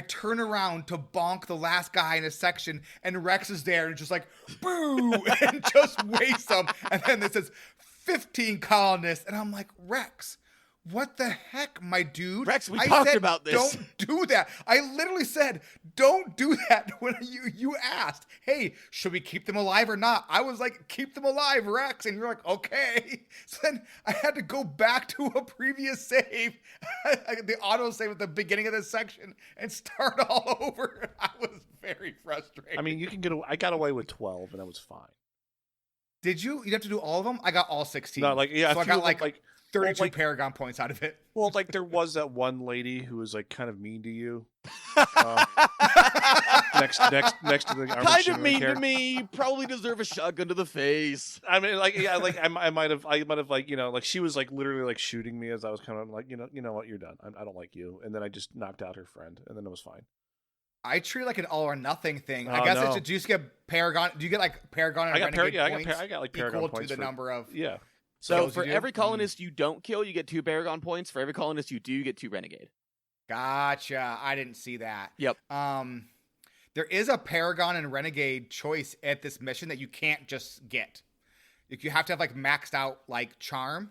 turn around to bonk the last guy in a section, and Rex is there and just like, boo, and just wastes them. And then it says 15 colonists, and I'm like, Rex, what the heck, my dude? Rex, we talked about this. Don't do that. I literally said, don't do that when you asked, hey, should we keep them alive or not? I was like, keep them alive, Rex. And you're like, okay. So then I had to go back to a previous save, the auto save at the beginning of this section, and start all over. I was very frustrated. I mean, I got away with 12, and that was fine. Did you? You'd have to do all of them? I got all 16. No, like, yeah. So I got like 32 like, Paragon points out of it. Well, like there was that one lady who was like kind of mean to you. Next to the kind of mean to me. Probably deserve a shotgun to the face. I mean, like, yeah, like I might have, like, you know, like she was like literally like shooting me as I was kind of like, you know what, you're done. I don't like you. And then I just knocked out her friend, and then it was fine. I treat it like an all or nothing thing. I guess it's do you get Paragon? Do you get like Paragon and Renegade points? I got like Paragon equal points to the number of So for every colonist you don't kill, you get 2 Paragon points. For every colonist you do, you get 2 Renegade. Gotcha. I didn't see that. Yep. There is a Paragon and Renegade choice at this mission that you can't just get. Like, you have to have like maxed out like charm,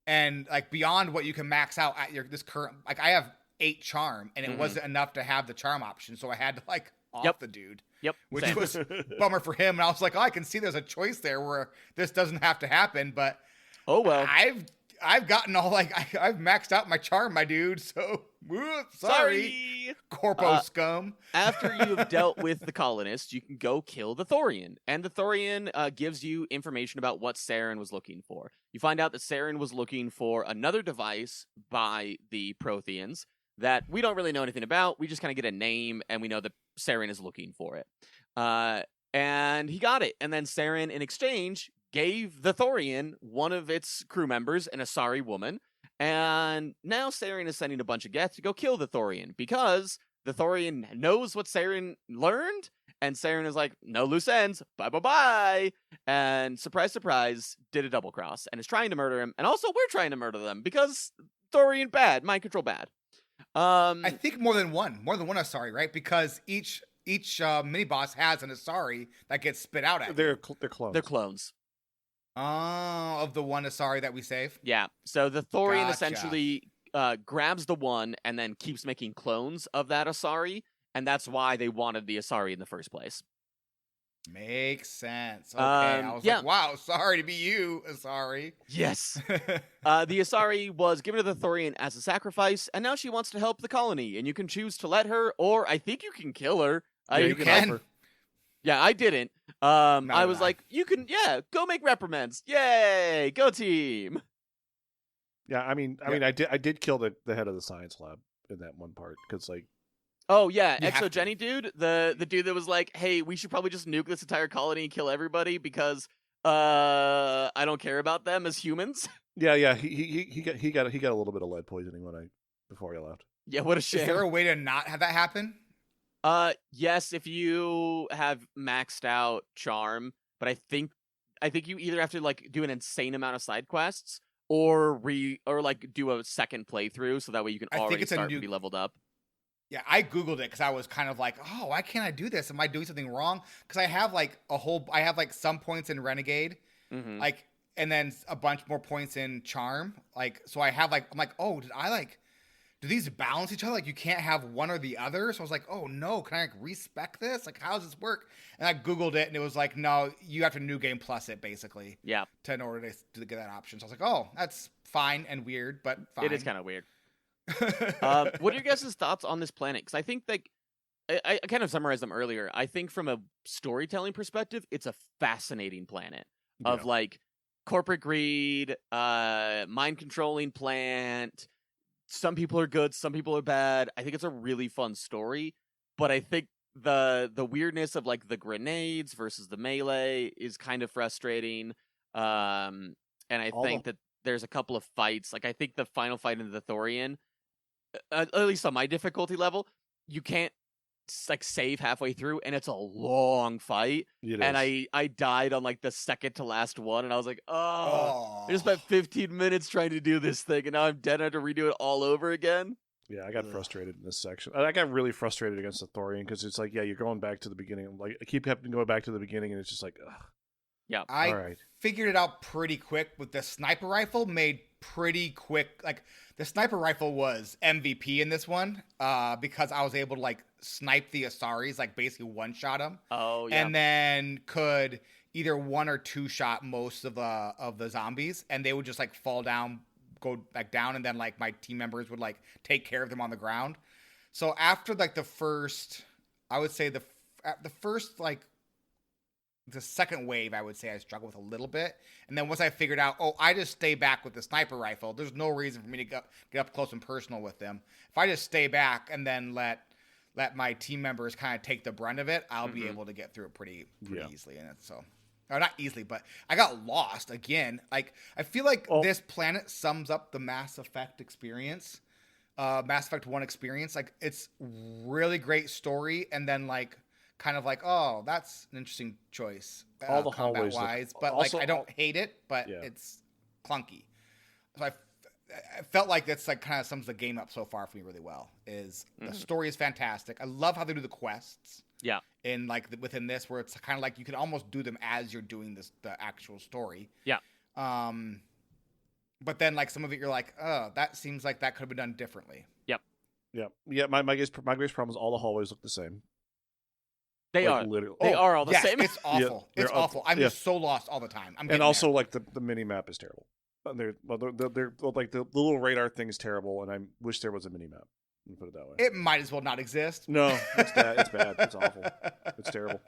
and like beyond what you can max out at this current. Like I have 8 charm, and it wasn't enough to have the charm option, so I had to like off the dude. Yep. Which Same. was a bummer for him. And I was like, oh, I can see there's a choice there where this doesn't have to happen, but oh well. I've gotten all like I've maxed out my charm, my dude. So sorry. Corpo scum. After you've dealt with the colonists, you can go kill the Thorian. And the Thorian gives you information about what Saren was looking for. You find out that Saren was looking for another device by the Protheans that we don't really know anything about. We just kind of get a name, and we know that Saren is looking for it. And he got it. And then Saren, in exchange, gave the Thorian one of its crew members, an Asari woman. And now Saren is sending a bunch of Geth to go kill the Thorian, because the Thorian knows what Saren learned, and Saren is like, no loose ends, bye-bye-bye. And surprise, surprise, did a double cross, and is trying to murder him. And also, we're trying to murder them, because Thorian bad, mind control bad. I think more than one Asari, right? Because each mini boss has an Asari that gets spit out at. They're clones. They're clones. Oh, of the one Asari that we save? Yeah. So the Thorian essentially grabs the one and then keeps making clones of that Asari. and that's why they wanted the Asari in the first place. Makes sense. Okay, I was like, wow, sorry to be you, Asari. Yes. The Asari was given to the Thorian as a sacrifice, and now she wants to help the colony, and you can choose to let her, or I think you can kill her. Yeah, you can. Yeah, I didn't. I was like, you can, go make reprimands. Yay, go team. Yeah, I mean, I did kill the head of the science lab in that one part, because, like, oh, yeah, Exogeny dude, the dude that was like, hey, we should probably just nuke this entire colony and kill everybody because I don't care about them as humans. Yeah, he got a little bit of lead poisoning before he left. Yeah, what a shame. Is there a way to not have that happen? Yes, if you have maxed out charm, but I think you either have to like do an insane amount of side quests or do a second playthrough so that way you can already start to be leveled up. Yeah, I Googled it because I was kind of like, oh, why can't I do this? Am I doing something wrong? Because I have like some points in Renegade, like, and then a bunch more points in Charm. Like, so I have like, I'm like, oh, do these balance each other? Like, you can't have one or the other. So I was like, oh no, can I like respec this? Like, how does this work? And I Googled it and it was like, no, you have to New Game Plus it basically. Yeah. In order to get that option. So I was like, oh, that's fine and weird, but fine. It is kind of weird. What are your guys' thoughts on this planet? Because I think like I kind of summarized them earlier. I think from a storytelling perspective, it's a fascinating planet of like corporate greed, mind controlling plant. Some people are good, some people are bad. I think it's a really fun story, but I think the weirdness of like the grenades versus the melee is kind of frustrating. And I think that there's a couple of fights. Like I think the final fight in the Thorian, at least on my difficulty level, you can't like save halfway through, and it's a long fight. And I died on like the second to last one, and I was like, I just spent 15 minutes trying to do this thing, and now I'm dead. I have to redo it all over again. Yeah, I got frustrated in this section. I got really frustrated against the Thorian because it's like, you're going back to the beginning. Like I keep having to go back to the beginning, and it's just like, ugh. Yeah, I figured it out pretty quick with the sniper rifle. Made pretty quick. Like the sniper rifle was MVP in this one, because I was able to like snipe the Asaris, like basically one shot them. Oh yeah, and then could either one or two shot most of the zombies, and they would just like fall down, go back down, and then like my team members would like take care of them on the ground. So after like the first, I would say the first like. The second wave, I would say I struggled with a little bit. And then once I figured out, I just stay back with the sniper rifle. There's no reason for me to get up close and personal with them. If I just stay back and then let my team members kind of take the brunt of it, I'll be able to get through it pretty easily. And so, or not easily, but I got lost again. Like I feel like this planet sums up the Mass Effect experience, Mass Effect 1 experience. Like it's really great story, and then like. Kind of like, oh, that's an interesting choice, all the hallways wise, but also, like I don't hate it, but it's clunky. So I felt like that's like kind of sums the game up so far for me really well. Is the story is fantastic. I love how they do the quests. Yeah, in like within this, where it's kind of like you can almost do them as you're doing the actual story. Yeah. But then like some of it, you're like, oh, that seems like that could have been done differently. Yep. Yeah. My biggest problem is all the hallways look the same. They like, are. Literally. They are all the same. It's awful. It's awful. I'm just so lost all the time. And also, like the mini map is terrible. They're like the little radar thing is terrible, and I wish there was a mini map. Let me put it that way. It might as well not exist. No, it's bad. It's bad. It's awful. It's terrible.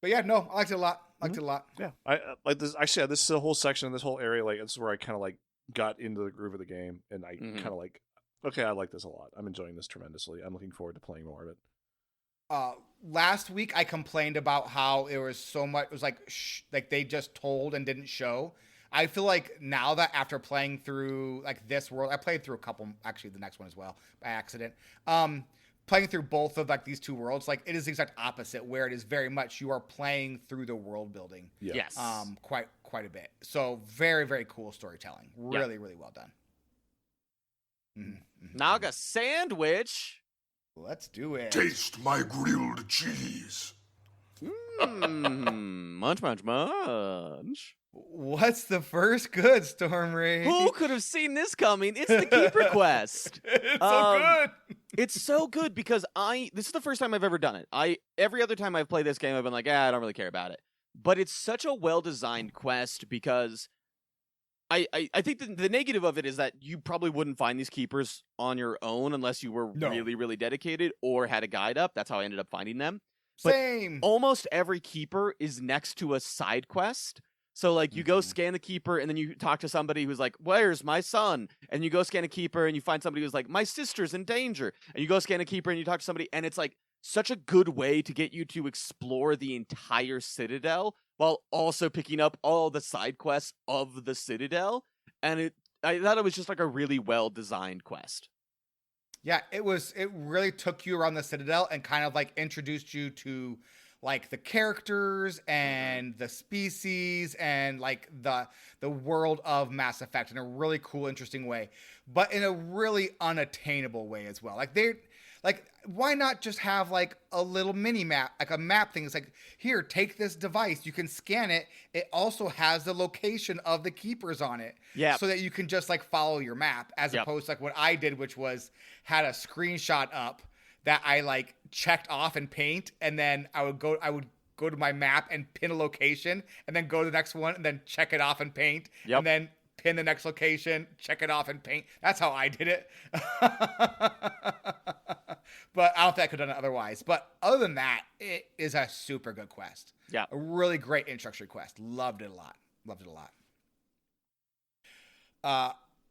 But yeah, no, I liked it a lot. Yeah, I like this. Actually, this whole section, this whole area, like this is where I kind of like got into the groove of the game, and I kind of like. Okay, I like this a lot. I'm enjoying this tremendously. I'm looking forward to playing more of it. Last week I complained about how it was so much. It was like they just told and didn't show. I feel like now that after playing through like this world, I played through a couple. Actually, the next one as well by accident. Playing through both of like these two worlds, like it is the exact opposite. Where it is very much you are playing through the world building. Yeah. Yes. Quite a bit. So very very cool storytelling. Really really well done. Naga sandwich. Let's do it. Taste my grilled cheese. Munch, munch, munch. What's the first good, Storm Ray? Who could have seen this coming? It's the Keeper Quest. It's so good. It's so good because this is the first time I've ever done it. Every other time I've played this game, I've been like, I don't really care about it. But it's such a well-designed quest because I think the negative of it is that you probably wouldn't find these keepers on your own unless you were really, really dedicated or had a guide up. That's how I ended up finding them. But Same. almost every keeper is next to a side quest. So, like, you go scan the keeper, and then you talk to somebody who's like, where's my son? And you go scan a keeper, and you find somebody who's like, my sister's in danger. And you go scan a keeper, and you talk to somebody, and it's, like, such a good way to get you to explore the entire Citadel while also picking up all the side quests of the Citadel. And I thought it was just, like, a really well-designed quest. Yeah, it really took you around the Citadel and kind of, like, introduced you to, like, the characters and the species and, like, the world of Mass Effect in a really cool, interesting way, but in a really unattainable way as well. Like, why not just have, like, a little mini map, like a map thing? It's like, here, take this device. You can scan it. It also has the location of the keepers on it. Yeah. So that you can just, like, follow your map as opposed to, like, what I did, which was had a screenshot up that I, like, checked off in Paint, and then I would go to my map and pin a location, and then go to the next one, and then check it off in Paint, and then pin the next location, check it off in Paint. That's how I did it. But I don't think I could have done it otherwise. But other than that, it is a super good quest. Yeah. A really great introductory quest. Loved it a lot.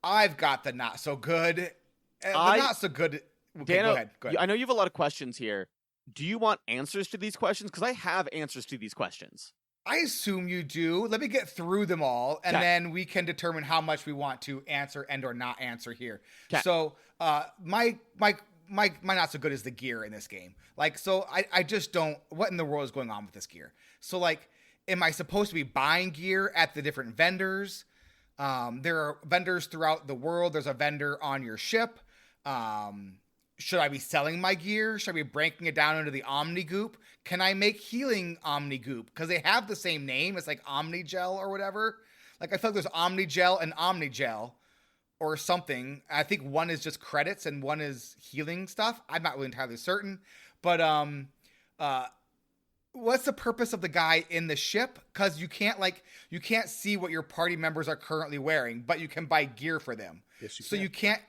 I've got the not so good. The not so good. Okay, Dano, go ahead. I know you have a lot of questions here. Do you want answers to these questions? Because I have answers to these questions. I assume you do. Let me get through them all, and then we can determine how much we want to answer and or not answer here. Kay. So, my not so good is the gear in this game. Like, so I just don't. What in the world is going on with this gear? So, like, am I supposed to be buying gear at the different vendors? There are vendors throughout the world. There's a vendor on your ship. Should I be selling my gear? Should I be breaking it down into the Omni Goop? Can I make healing Omni Goop? Because they have the same name. It's like Omni Gel or whatever. Like, I feel like there's Omni Gel and Omni Gel or something. I think one is just credits and one is healing stuff. I'm not really entirely certain. But what's the purpose of the guy in the ship? Because you can't see what your party members are currently wearing, but you can buy gear for them. Yes, you so can.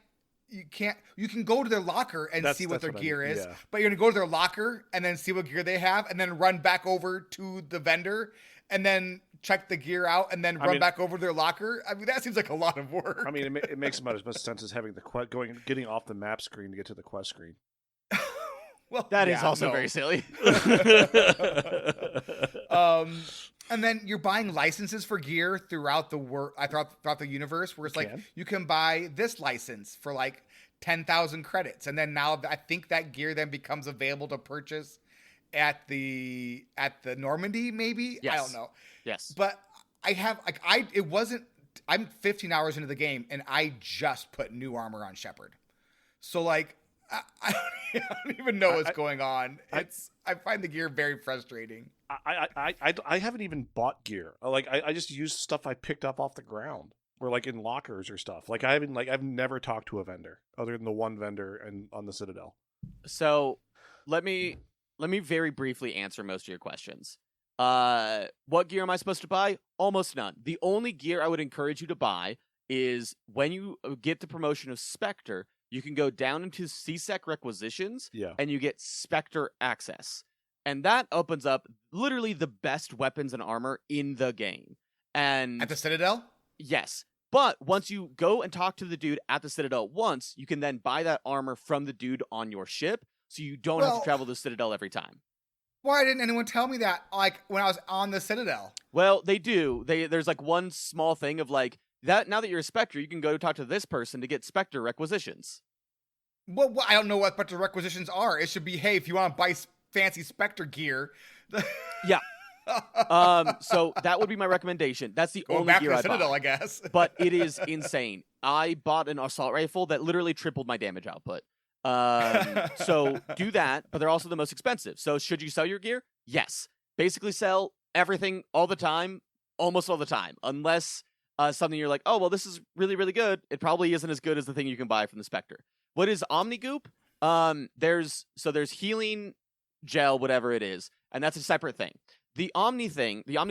You can go to their locker and see what their gear is, but you're going to go to their locker and then see what gear they have and then run back over to the vendor and then check the gear out and then run back over to their locker. I mean, that seems like a lot of work. I mean, it makes about as much sense as having getting off the map screen to get to the quest screen. Well, that is also very silly. And then you're buying licenses for gear throughout the throughout the universe, where it's you can buy this license for like 10,000 credits, and then now I think that gear then becomes available to purchase at the Normandy, maybe. Yes. I don't know. Yes, but I'm 15 hours into the game, and I just put new armor on Shepard, so like I don't even know what's going on. I find the gear very frustrating. I haven't even bought gear. Like I just use stuff I picked up off the ground or like in lockers or stuff. Like I've never talked to a vendor other than the one vendor on the Citadel. So let me very briefly answer most of your questions. What gear am I supposed to buy? Almost none. The only gear I would encourage you to buy is when you get the promotion of Spectre, you can go down into CSEC requisitions and you get Spectre access. And that opens up literally the best weapons and armor in the game. And at the Citadel? Yes. But once you go and talk to the dude at the Citadel once, you can then buy that armor from the dude on your ship, so you don't have to travel to the Citadel every time. Why didn't anyone tell me that, like, when I was on the Citadel? Well, they do. There's like one small thing of like, that now that you're a Spectre, you can go talk to this person to get Spectre requisitions. Well, I don't know what Spectre requisitions are. It should be, hey, if you want to buy fancy Spectre gear. Yeah. So that would be my recommendation. That's the only gear I Citadel, buy. I guess. But it is insane. I bought an assault rifle that literally tripled my damage output. So do that, but they're also the most expensive. So should you sell your gear? Yes. Basically sell everything all the time, almost all the time, unless something you're like, oh, well, this is really, really good. It probably isn't as good as the thing you can buy from the Spectre. What is Omni Goop? There's healing gel, whatever it is, and that's a separate thing. The Omni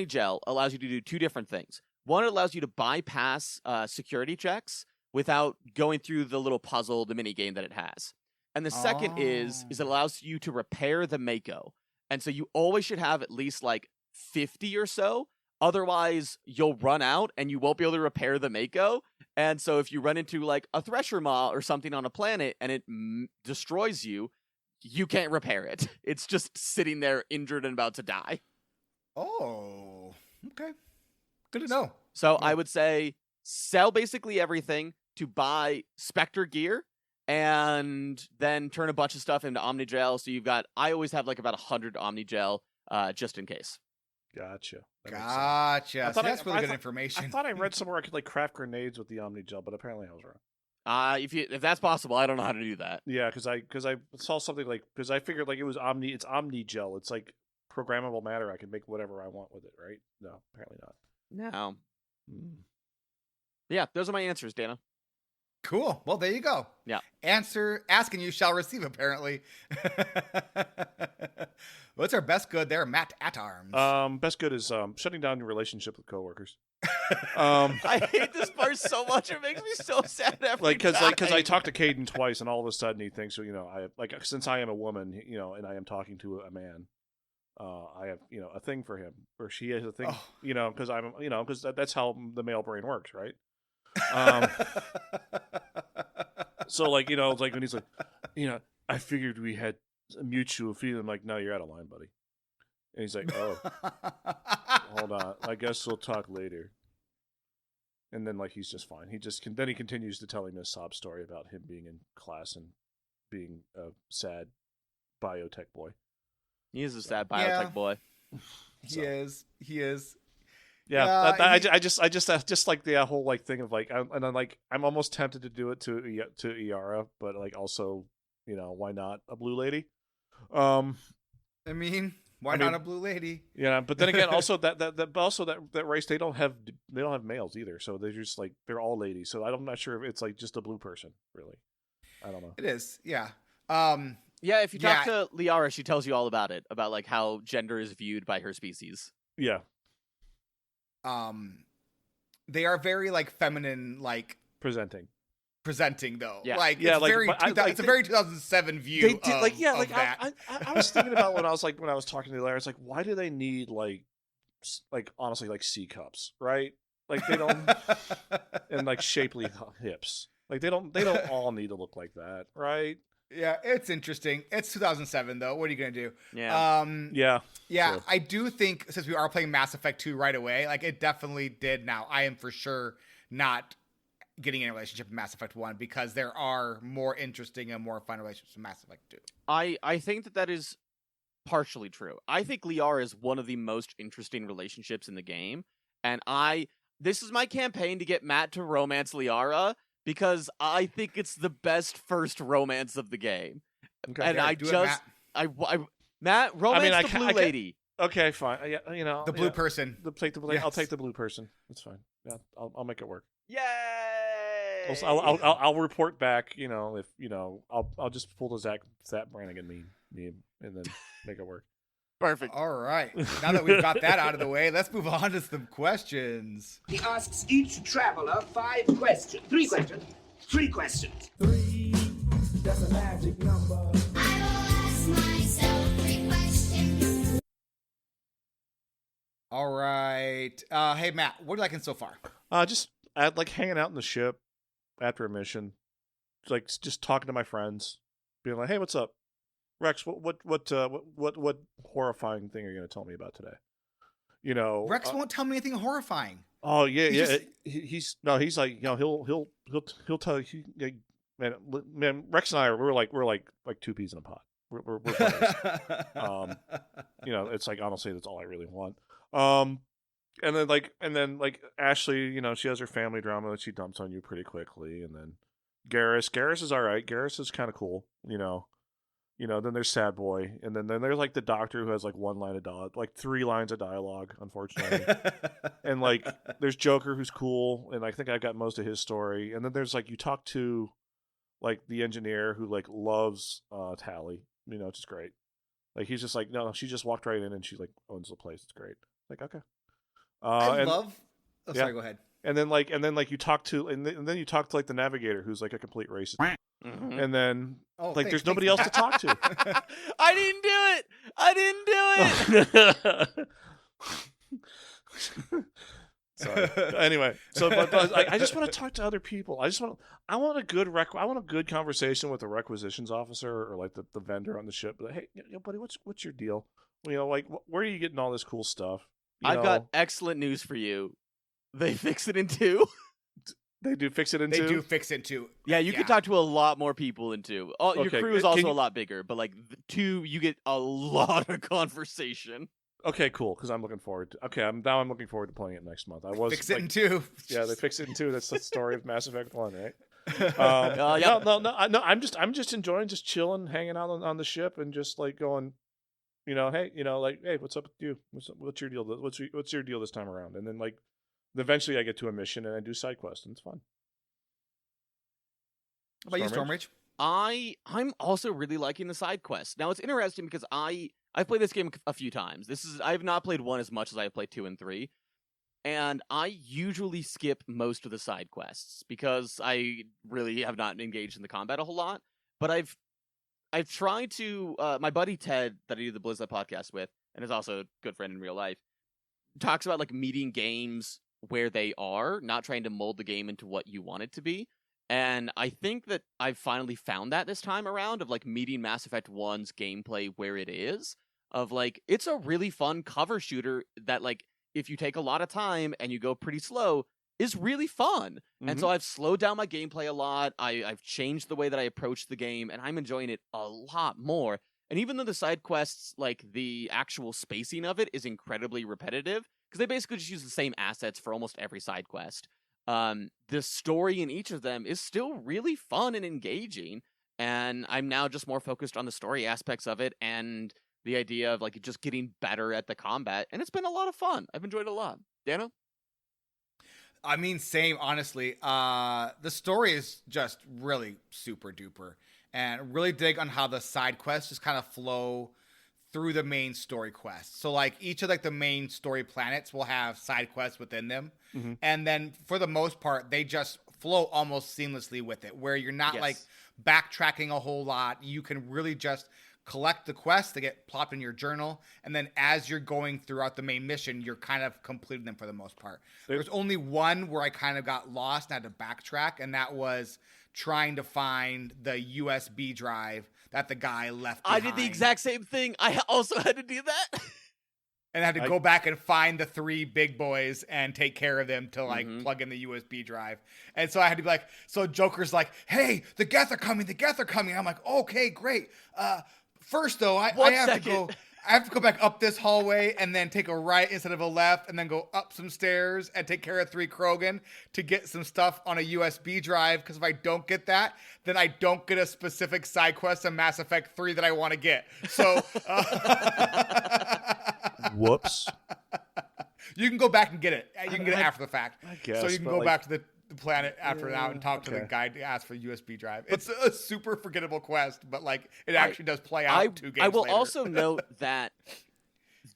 gel allows you to do two different things. One, it allows you to bypass security checks without going through the little puzzle, the mini game that it has. And the second is it allows you to repair the Mako. And so you always should have at least like 50 or so. Otherwise, you'll run out and you won't be able to repair the Mako. And so if you run into like a Thresher Maw or something on a planet and it destroys you, you can't repair it. It's just sitting there injured and about to die. Oh, okay. Good to know. So I would say sell basically everything to buy Spectre gear and then turn a bunch of stuff into Omnigel. So I always have like about 100 Omnigel just in case. Gotcha. Gotcha. So that's really good information. I thought I read somewhere I could like craft grenades with the Omnigel, but apparently I was wrong. If that's possible, I don't know how to do that. Yeah, because I saw something like, because I figured like it's Omnigel. It's like programmable matter. I can make whatever I want with it, right? No, apparently not. No. Yeah, those are my answers, Dana. Cool. Well, there you go. Yeah. Answer, ask and you shall receive, apparently. What's our best good there, Matt at Arms? Best good is shutting down your relationship with coworkers. I hate this part so much. It makes me so sad every time. Because I talked to Caden twice, and all of a sudden he thinks, since I am a woman, and I am talking to a man, I have a thing for him, or she has a thing, because that's how the male brain works, right? So it's like when he's like, I figured we had a mutual feeling. I'm like, no, you're out of line, buddy. And he's like, oh, hold on, I guess we'll talk later. And then he's just fine. Then he continues to tell him a sob story about him being in class and being a sad biotech boy. He is a sad biotech boy. He is. Yeah, I just like the whole thing of I'm almost tempted to do it to Iara, but also why not a blue lady? Why not a blue lady? Yeah, but then again, also that race they don't have males either, so they're just they're all ladies. So I'm not sure if it's just a blue person, really. I don't know. It is, yeah. Yeah, if you talk to Liara, she tells you all about it, about how gender is viewed by her species. Yeah. They are very presenting though. Yeah. It's a very 2007 view. They did of that. I was thinking about when I was talking to Larry, it's why do they need honestly C cups, right? They don't and shapely hips. They don't all need to look like that, right? Yeah, it's interesting. It's 2007 though. What are you gonna do? Yeah. Yeah. Sure. I do think since we are playing Mass Effect 2 right away, it definitely did. Now I am for sure not getting in a relationship with Mass Effect 1 because there are more interesting and more fun relationships with Mass Effect 2. I think that is partially true. I think Liara is one of the most interesting relationships in the game, and this is my campaign to get Matt to romance Liara. Because I think it's the best first romance of the game, and Matt romance the blue lady. Okay, fine. Yeah, the blue person. I'll take the blue person. That's fine. Yeah, I'll make it work. Yay! I'll report back. If I'll just pull the Zach Brannigan meme and then make it work. Perfect. All right. Now that we've got that out of the way, let's move on to some questions. He asks each traveler 3 questions. 3 questions. 3, that's a magic number. I will ask myself 3 questions. All right. Hey, Matt, what are you liking so far? Just hanging out in the ship after a mission. Just talking to my friends. Being like, hey, what's up? Rex, what horrifying thing are you going to tell me about today? Rex won't tell me anything horrifying. Oh yeah, he's he'll tell you. Man, Rex and I we're like 2 peas in a pod. We're buddies. It's honestly that's all I really want. And then Ashley, she has her family drama that she dumps on you pretty quickly, and then Garrus is all right. Garrus is kind of cool, then there's Sad Boy, and then there's the doctor who has 1 line of dialogue, 3 lines of dialogue, unfortunately. And there's Joker who's cool, and I think I got most of his story. And then there's you talk to like the engineer who like loves Tally, you know, which is great. Like he's just like, no, she just walked right in and she like owns the place. It's great. Like, okay. I and, love. Oh, sorry. Go ahead. And then like you talk to and then you talk to like the navigator who's like a complete racist. Mm-hmm. And then thanks, there's nobody else to talk to. I didn't do it. Sorry. Anyway, so but I just want to talk to other people. I want a good conversation with the requisitions officer or like the vendor on the ship. Like, hey, buddy, what's your deal? You know, like where are you getting all this cool stuff? I've got excellent news for you. They fix it in 2. They do fix it in 2? They do fix it in 2. Yeah, you can talk to a lot more people in 2. Your Okay, crew is also a lot bigger, but like 2, you get a lot of conversation. Okay, cool. Because I'm looking forward to. Okay, I'm looking forward to playing it next month. I was fix it in 2. Yeah, they fix it in 2. That's the story of Mass Effect 1, right? Yeah. No. I'm just enjoying just chilling, hanging out on the ship, and just like going, you know, hey, what's up with you? What's your deal? What's your deal this time around? And then like, eventually I get to a mission and I do side quests, and it's fun. How about you, Stormrage? I'm also really liking the side quests. Now it's interesting because I've played this game a few times. I have not played 1 as much as I have played 2 and 3. And I usually skip most of the side quests because I really have not engaged in the combat a whole lot. But I've tried to my buddy Ted that I do the Blizzard podcast with, and is also a good friend in real life, talks about like meeting games where they are, not trying to mold the game into what you want it to be. And I think that I've finally found that this time around of like meeting Mass Effect 1's gameplay where it is, of like, it's a really fun cover shooter that like, if you take a lot of time and you go pretty slow, is really fun. Mm-hmm. And so I've slowed down my gameplay a lot. I've changed the way that I approach the game, and I'm enjoying it a lot more. And even though the side quests, like the actual spacing of it is incredibly repetitive, because they basically just use the same assets for almost every side quest. The story in each of them is still really fun and engaging, and I'm now just more focused on the story aspects of it and the idea of like just getting better at the combat, and it's been a lot of fun. I've enjoyed it a lot. Dano? I mean, same, honestly. The story is just really super duper, and really dig on how the side quests just kind of flow through the main story quests. So like each of like the main story planets will have side quests within them. Mm-hmm. And then for the most part, they just flow almost seamlessly with it, where you're not like backtracking a whole lot. You can really just collect the quests that get plopped in your journal. And then as you're going throughout the main mission, you're kind of completing them for the most part. There's only one where I kind of got lost and had to backtrack. And that was trying to find the USB drive that the guy left behind. I did the exact same thing. I also had to do that. And I had to go back and find the 3 big boys and take care of them to like plug in the USB drive. And so I had to be like, so Joker's like, hey, the Geth are coming. I'm like, okay, great. First though, I have to go back up this hallway and then take a right instead of a left and then go up some stairs and take care of 3 Krogan to get some stuff on a USB drive. Because if I don't get that, then I don't get a specific side quest in Mass Effect 3 that I want to get. So, whoops. You can go back and get it. You can get it after the fact. I guess, so you can go back to the planet after now and talk to the guy to ask for the USB drive. It's a super forgettable quest, but like it actually does play out 2 games I will later. also note that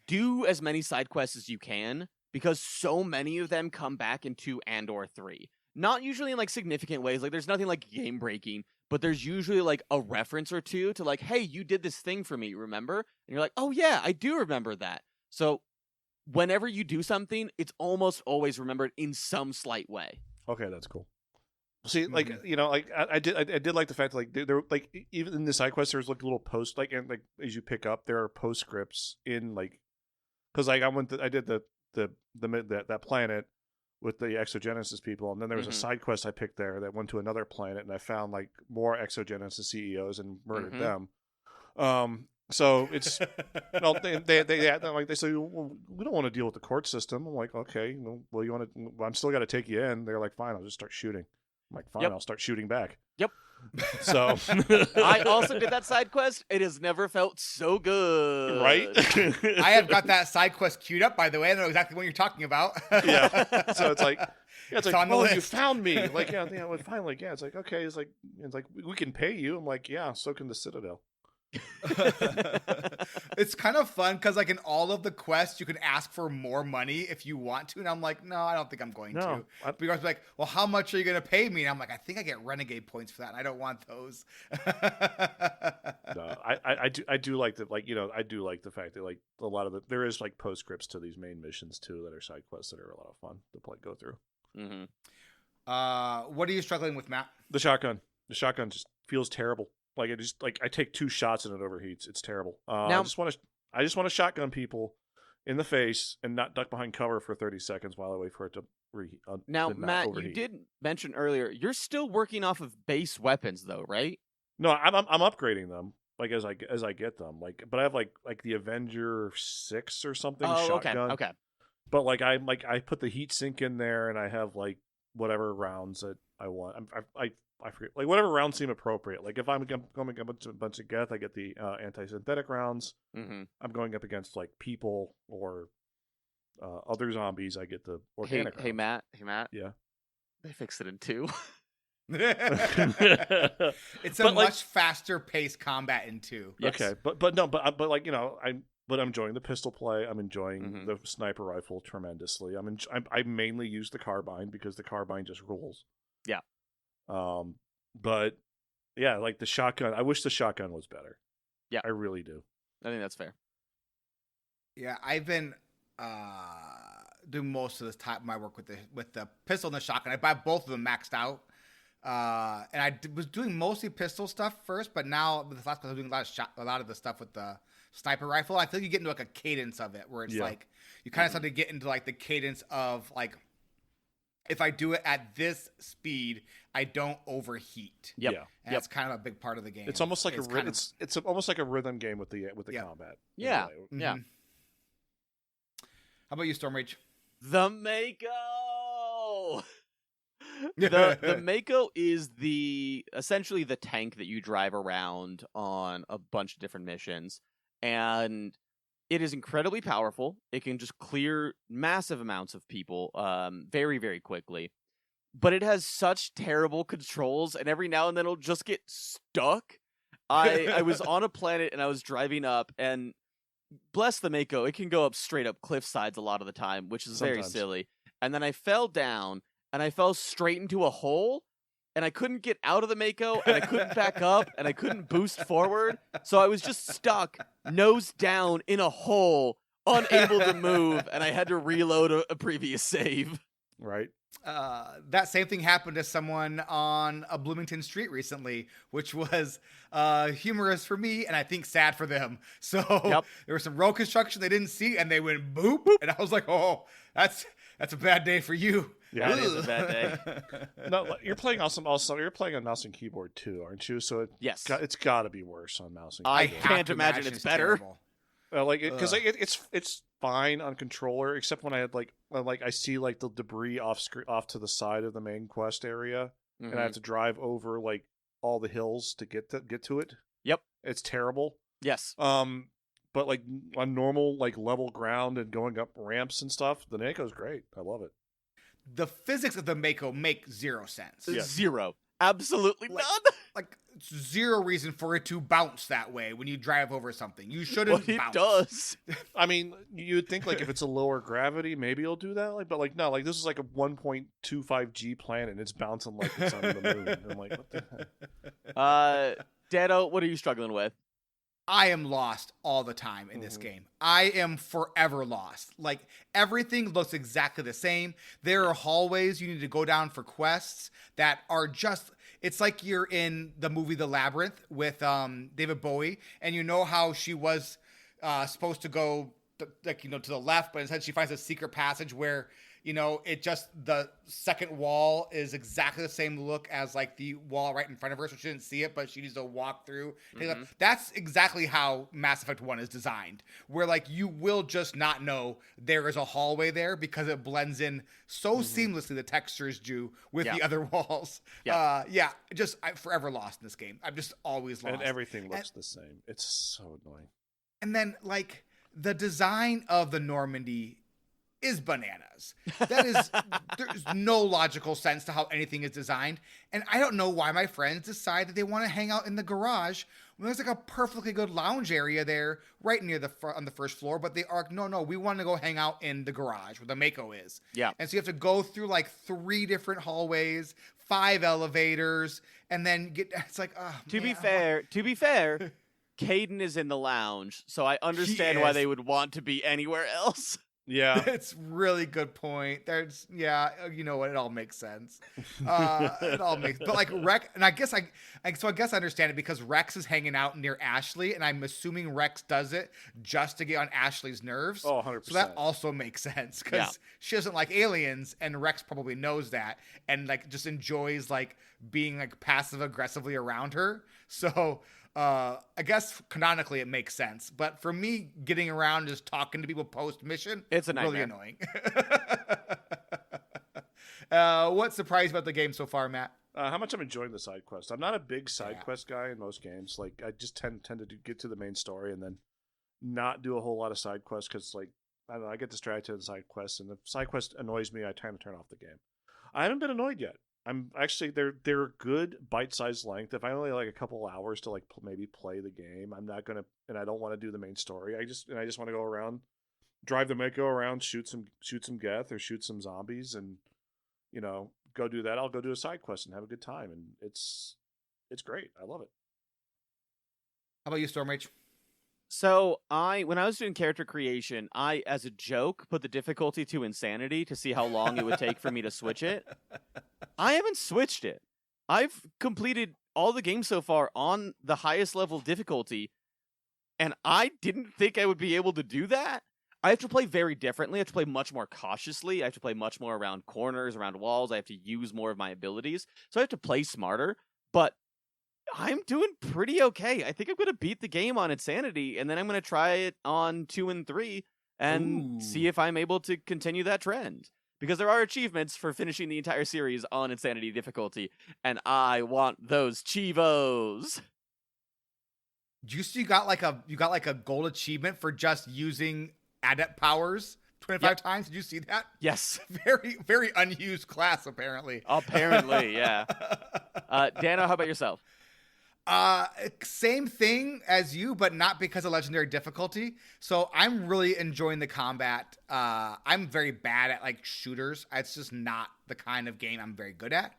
do as many side quests as you can, because so many of them come back in 2 and or 3. Not usually in like significant ways. Like there's nothing like game breaking, but there's usually like a reference or 2 to like, hey, you did this thing for me, remember? And you're like, oh yeah, I do remember that. So whenever you do something, it's almost always remembered in some slight way. Okay, that's cool. See, like you know, like I did like the fact that, like there like even in the side quests there's like little post like and like as you pick up there are postscripts in like because like I did that planet with the exogenesis people, and then there was a side quest I picked there that went to another planet, and I found like more exogenesis CEOs and murdered them. So it's well, they like they say, well, we don't want to deal with the court system. I'm like, okay, well, you want to? Well, I'm still got to take you in. They're like, fine, I'll just start shooting. I'm like, fine, I'll start shooting back. Yep. So I also did that side quest. It has never felt so good. right? I have got that side quest queued up, by the way. I know exactly what you're talking about. Yeah. So it's like, it's It's like, on the oh, you list. found me. Like, yeah, well, finally, yeah. It's like, okay, it's like we can pay you. I'm like, yeah, so can the Citadel. It's kind of fun because, like, in all of the quests, you can ask for more money if you want to, and I'm like, no, I don't think I'm going to. No, But you're like, well, how much are you going to pay me? And I'm like, I think I get renegade points for that, and I don't want those. No, I do like that. Like, you know, I do like the fact that like a lot of there is like postscripts to these main missions too that are side quests that are a lot of fun to go through. Mm-hmm. What are you struggling with, Matt? The shotgun just feels terrible. Like I take 2 shots and it overheats. It's terrible. Now- I just want to shotgun people in the face and not duck behind cover for 30 seconds while I wait for it to reheat. Now, to not Matt, overheat. you did mention earlier you're still working off of base weapons, though, right? No, I'm upgrading them like as I get them. Like, but I have like the Avenger 6 or something shotgun. Okay. But I put the heat sink in there and I have like whatever rounds that I want. I forget, like whatever rounds seem appropriate. Like if I'm going up a bunch of Geth, I get the anti-synthetic rounds. Mm-hmm. I'm going up against like people or other zombies. I get the organic. Hey, rounds. Matt. Yeah. They fixed it in 2. It's a But, like- much faster paced combat in 2. Yes. Okay, but like, you know, I'm enjoying the pistol play. I'm enjoying Mhm. the sniper rifle tremendously. I mainly use the carbine because the carbine just rules. Yeah. But yeah, like the shotgun. I wish the shotgun was better. Yeah. I really do. I think that's fair. Yeah, I've been doing most of this time my work with the pistol and the shotgun. I buy both of them maxed out, and I was doing mostly pistol stuff first, but now with the last class, I'm doing a lot of the stuff with the sniper rifle. I feel like you get into like a cadence of it where it's like you kind of start to get into like the cadence of like, if I do it at this speed, I don't overheat. Yep. Yeah. And that's kind of a big part of the game. It's almost like kind of- it's almost like a rhythm game with the Yeah. combat. Yeah. In a way. Yeah. Mhm. How about you, Storm Rage? The Mako. the Mako is essentially the tank that you drive around on a bunch of different missions, and it is incredibly powerful. It can just clear massive amounts of people very, very quickly. But it has such terrible controls, and every now and then it'll just get stuck. I was on a planet, and I was driving up, and bless the Mako, it can go up straight up cliff sides a lot of the time, which is very Sometimes. silly. And then I fell down, and I fell straight into a hole, and I couldn't get out of the Mako, and I couldn't back up, and I couldn't boost forward. So I was just stuck, nose down in a hole, unable to move, and I had to reload a previous save. Right. That same thing happened to someone on a Bloomington street recently, which was humorous for me and I think sad for them. So there was some road construction they didn't see, and they went boop, and I was like, "Oh, that's a bad day for you." Yeah, That is a bad day. No, you're playing also. You're playing on mouse and keyboard too, aren't you? So Yes. it's got to be worse on mouse and I keyboard. have can't to imagine it's better. terrible. Because it's fine on controller, except when I had I see like the debris off to the side of the main quest area, and I have to drive over like all the hills to get to it. Yep. It's terrible. Yes. But like on normal like level ground and going up ramps and stuff, the Mako's great. I love it. The physics of the Mako make zero sense. Yeah. Zero. Absolutely Like- none. Like zero reason for it to bounce that way when you drive over something. You shouldn't But it bounce. does. I mean, you'd think like if it's a lower gravity, maybe it'll do that. Like, but like no, like this is like a 1.25 G planet, and it's bouncing like it's on the moon. And I'm like, what the heck? Dado, what are you struggling with? I am lost all the time in this game. I am forever lost. Like, everything looks exactly the same. There are hallways you need to go down for quests that are just, it's like you're in the movie The Labyrinth with David Bowie, and you know how she was supposed to go like, to the left, but instead she finds a secret passage where, it just, the second wall is exactly the same look as like the wall right in front of her, so she didn't see it, but she needs to walk through. That's exactly how Mass Effect 1 is designed, where like you will just not know there is a hallway there because it blends in so seamlessly, the textures do, with the other walls. I'm forever lost in this game. I'm just always lost. And everything looks the same. It's so annoying. And then, like, the design of the Normandy is bananas. That is, there's no logical sense to how anything is designed. And I don't know why my friends decide that they want to hang out in the garage when there's like a perfectly good lounge area there right near on the first floor. But they are, no, we want to go hang out in the garage where the Mako is. Yeah. And so you have to go through like 3 different hallways, 5 elevators, and then it's like, To be fair, Caden is in the lounge, so I understand why they would want to be anywhere else. Yeah. It's really good point. You know what? It all makes sense. It all makes, but like Rex, and I guess I understand it because Rex is hanging out near Ashley, and I'm assuming Rex does it just to get on Ashley's nerves. Oh, 100%. So that also makes sense because she doesn't like aliens, and Rex probably knows that, and like just enjoys like being like passive aggressively around her. So I guess canonically it makes sense, but for me, getting around just talking to people post mission, it's a nightmare. Really annoying. What surprised about the game so far, Matt? How much I'm enjoying the side quest. I'm not a big side quest guy in most games. Like I just tend to get to the main story and then not do a whole lot of side quests because, like, I don't know, I get distracted in side quests, and if side quest annoys me, I tend to turn off the game. I haven't been annoyed yet. I'm actually they're good bite-sized length. If I only like a couple hours to like maybe play the game, I'm not gonna, and I don't want to do the main story. I just want to go around, drive the Mako around, shoot some geth or shoot some zombies, and go do that. I'll go do a side quest and have a good time, and it's great. I love it. How about you, Stormrage? So when I was doing character creation, I, as a joke, put the difficulty to insanity to see how long it would take for me to switch it. I haven't switched it. I've completed all the games so far on the highest level difficulty, and I didn't think I would be able to do that. I have to play very differently. I have to play much more cautiously. I have to play much more around corners, around walls. I have to use more of my abilities. So I have to play smarter, but I'm doing pretty okay. I think I'm going to beat the game on Insanity, and then I'm going to try it on 2 and 3 and see if I'm able to continue that trend. Because there are achievements for finishing the entire series on Insanity difficulty, and I want those Chivos. You got like a gold achievement for just using adept powers 25 times. Did you see that? Yes. Very, very unused class, apparently. Apparently, yeah. Dano, how about yourself? Same thing as you, but not because of legendary difficulty. So I'm really enjoying the combat. I'm very bad at like shooters. It's just not the kind of game I'm very good at.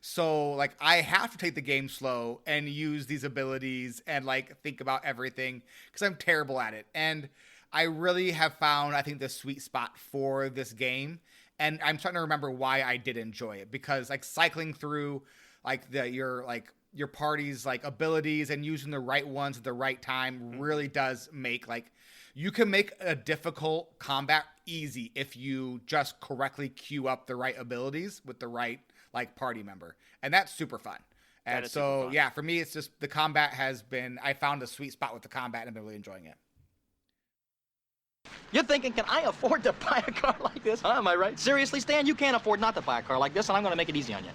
So like I have to take the game slow and use these abilities and like think about everything because I'm terrible at it. And I really have found, I think, the sweet spot for this game. And I'm starting to remember why I did enjoy it, because like cycling through like your party's like abilities and using the right ones at the right time really does make like, you can make a difficult combat easy if you just correctly queue up the right abilities with the right like party member. And that's super fun. And so, yeah, for me, it's just the combat I found a sweet spot with the combat and I've been really enjoying it. You're thinking, can I afford to buy a car like this? Huh? Am I right? Seriously, Stan, you can't afford not to buy a car like this, and I'm going to make it easy on you.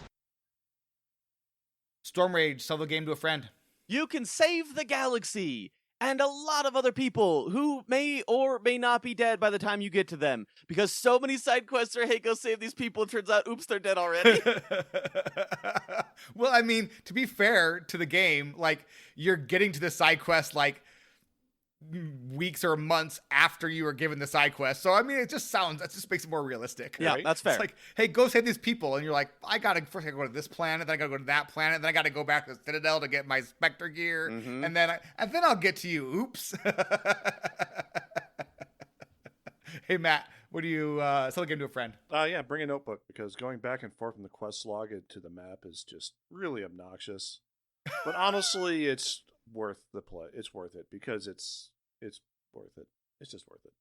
Stormrage, sell the game to a friend. You can save the galaxy and a lot of other people who may or may not be dead by the time you get to them, because so many side quests are, hey, go save these people. It turns out, oops, they're dead already. Well, I mean, to be fair to the game, like, you're getting to the side quest like weeks or months after you were given the side quest. So I mean, it just makes it more realistic. Yeah, right? That's fair. It's like, hey, go save these people, and you're like, first I gotta go to this planet, then I gotta go to that planet, then I gotta go back to the Citadel to get my Spectre gear, and then I'll get to you. Oops. Hey Matt, what do you sell the game to a friend? Yeah, bring a notebook, because going back and forth from the quest log to the map is just really obnoxious. But honestly, it's worth the play. It's worth it because it's worth it. It's just worth it.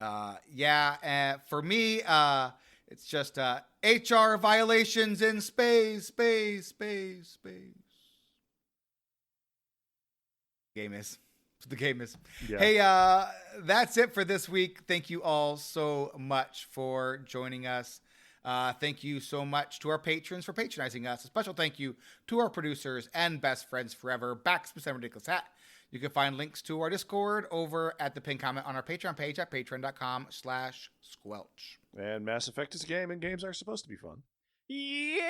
For me, it's just HR violations in space. Game is. The game is. Yeah. Hey, that's it for this week. Thank you all so much for joining us. Thank you so much to our patrons for patronizing us. A special thank you to our producers and best friends forever, Baximus and RidiculousHat. You can find links to our Discord over at the pinned comment on our Patreon page at patreon.com/squelch. And Mass Effect is a game, and games are supposed to be fun. Yeah!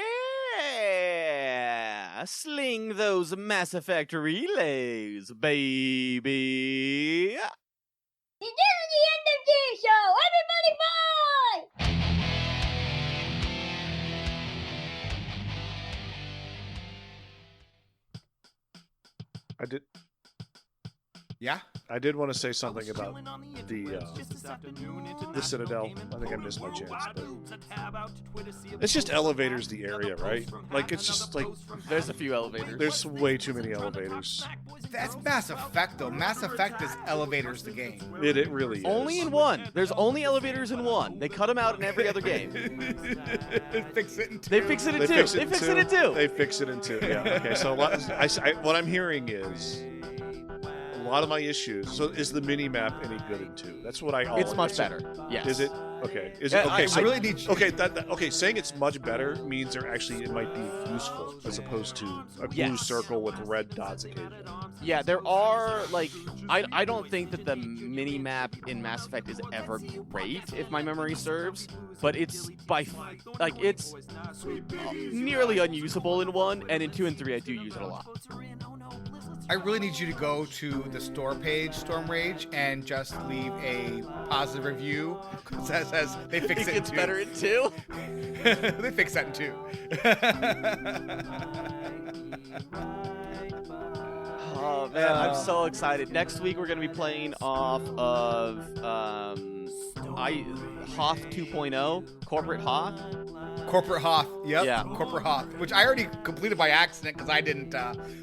Sling those Mass Effect relays, baby! This is the end of this show! Everybody bye! I did. Yeah? I did want to say something about the Citadel. I think I missed my chance. But it's just elevators, the area, right? Like, it's just like... There's a few elevators. There's way too many elevators. That's Mass Effect, though. Mass Effect is elevators the game. It really is. Only in one. There's only elevators in one. They cut them out in every other game. Fix it in two. They fix it in two. They fix it in two. They fix it in two, yeah. Okay, so what I'm hearing is... A lot of my issues. So is the mini map any good in 2? That's what I. It's much better. Yes. Is it? Okay. Is it okay? I really need. Okay. Okay. Saying it's much better means it might be useful as opposed to a blue circle with red dots occasionally. Yeah, there are I don't think that the mini map in Mass Effect is ever great, if my memory serves, but it's it's nearly unusable in 1, and in 2 and 3 I do use it a lot. I really need you to go to the store page, Storm Rage, and just leave a positive review that says they fix it in 2. It's better in 2? They fix that in 2. Oh, man, I'm so excited. Next week we're going to be playing off of Hoth 2.0, Corporate Hoth. Corporate Hoth, yep. Yeah. Corporate Hoth, which I already completed by accident because I didn't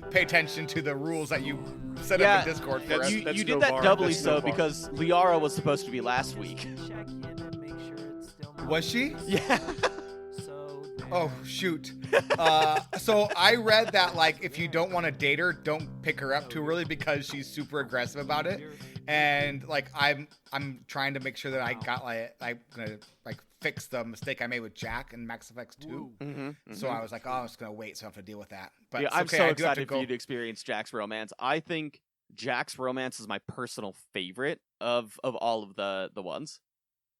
pay attention to the rules that you set up in Discord for us. You did that doubly so because Liara was supposed to be last week. Was she? Yeah. Oh, shoot. So I read that, if you don't want to date her, don't pick her up too early because she's super aggressive about it. And, I'm trying to make sure that I got, I'm going to, fix the mistake I made with Jack in Mass Effect 2. So I was like, I'm just going to wait so I have to deal with that. But yeah, I'm so excited for you to experience Jack's romance. I think Jack's romance is my personal favorite of all of the ones.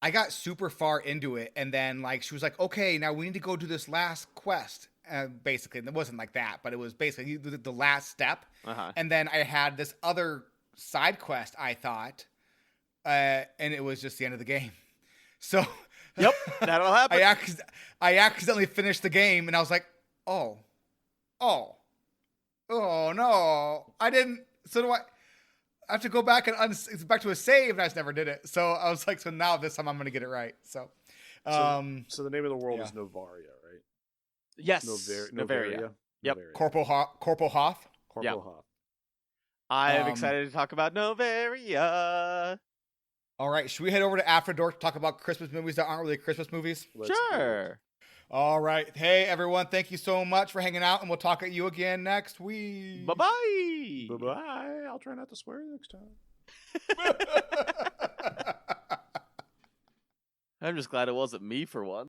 I got super far into it, and then she was like, okay, now we need to go do this last quest. Basically, and it wasn't like that, but it was basically the last step. And then I had this other side quest, I thought, and it was just the end of the game. So, yep, that'll happen. I accidentally finished the game, and I was like, oh no, I didn't. So do I have to go back and back to a save, and I just never did it. So I was like, so now this time I'm going to get it right. So the name of the world is Novaria, right? Yes. Novaria. Yep. Novaria. Corporal Hoth. Corporal Hoth. I'm excited to talk about Novaria. All right. Should we head over to After Dark to talk about Christmas movies that aren't really Christmas movies? Sure. All right. Hey, everyone. Thank you so much for hanging out, and we'll talk at you again next week. Bye-bye. Bye-bye. I'll try not to swear next time. I'm just glad it wasn't me for once.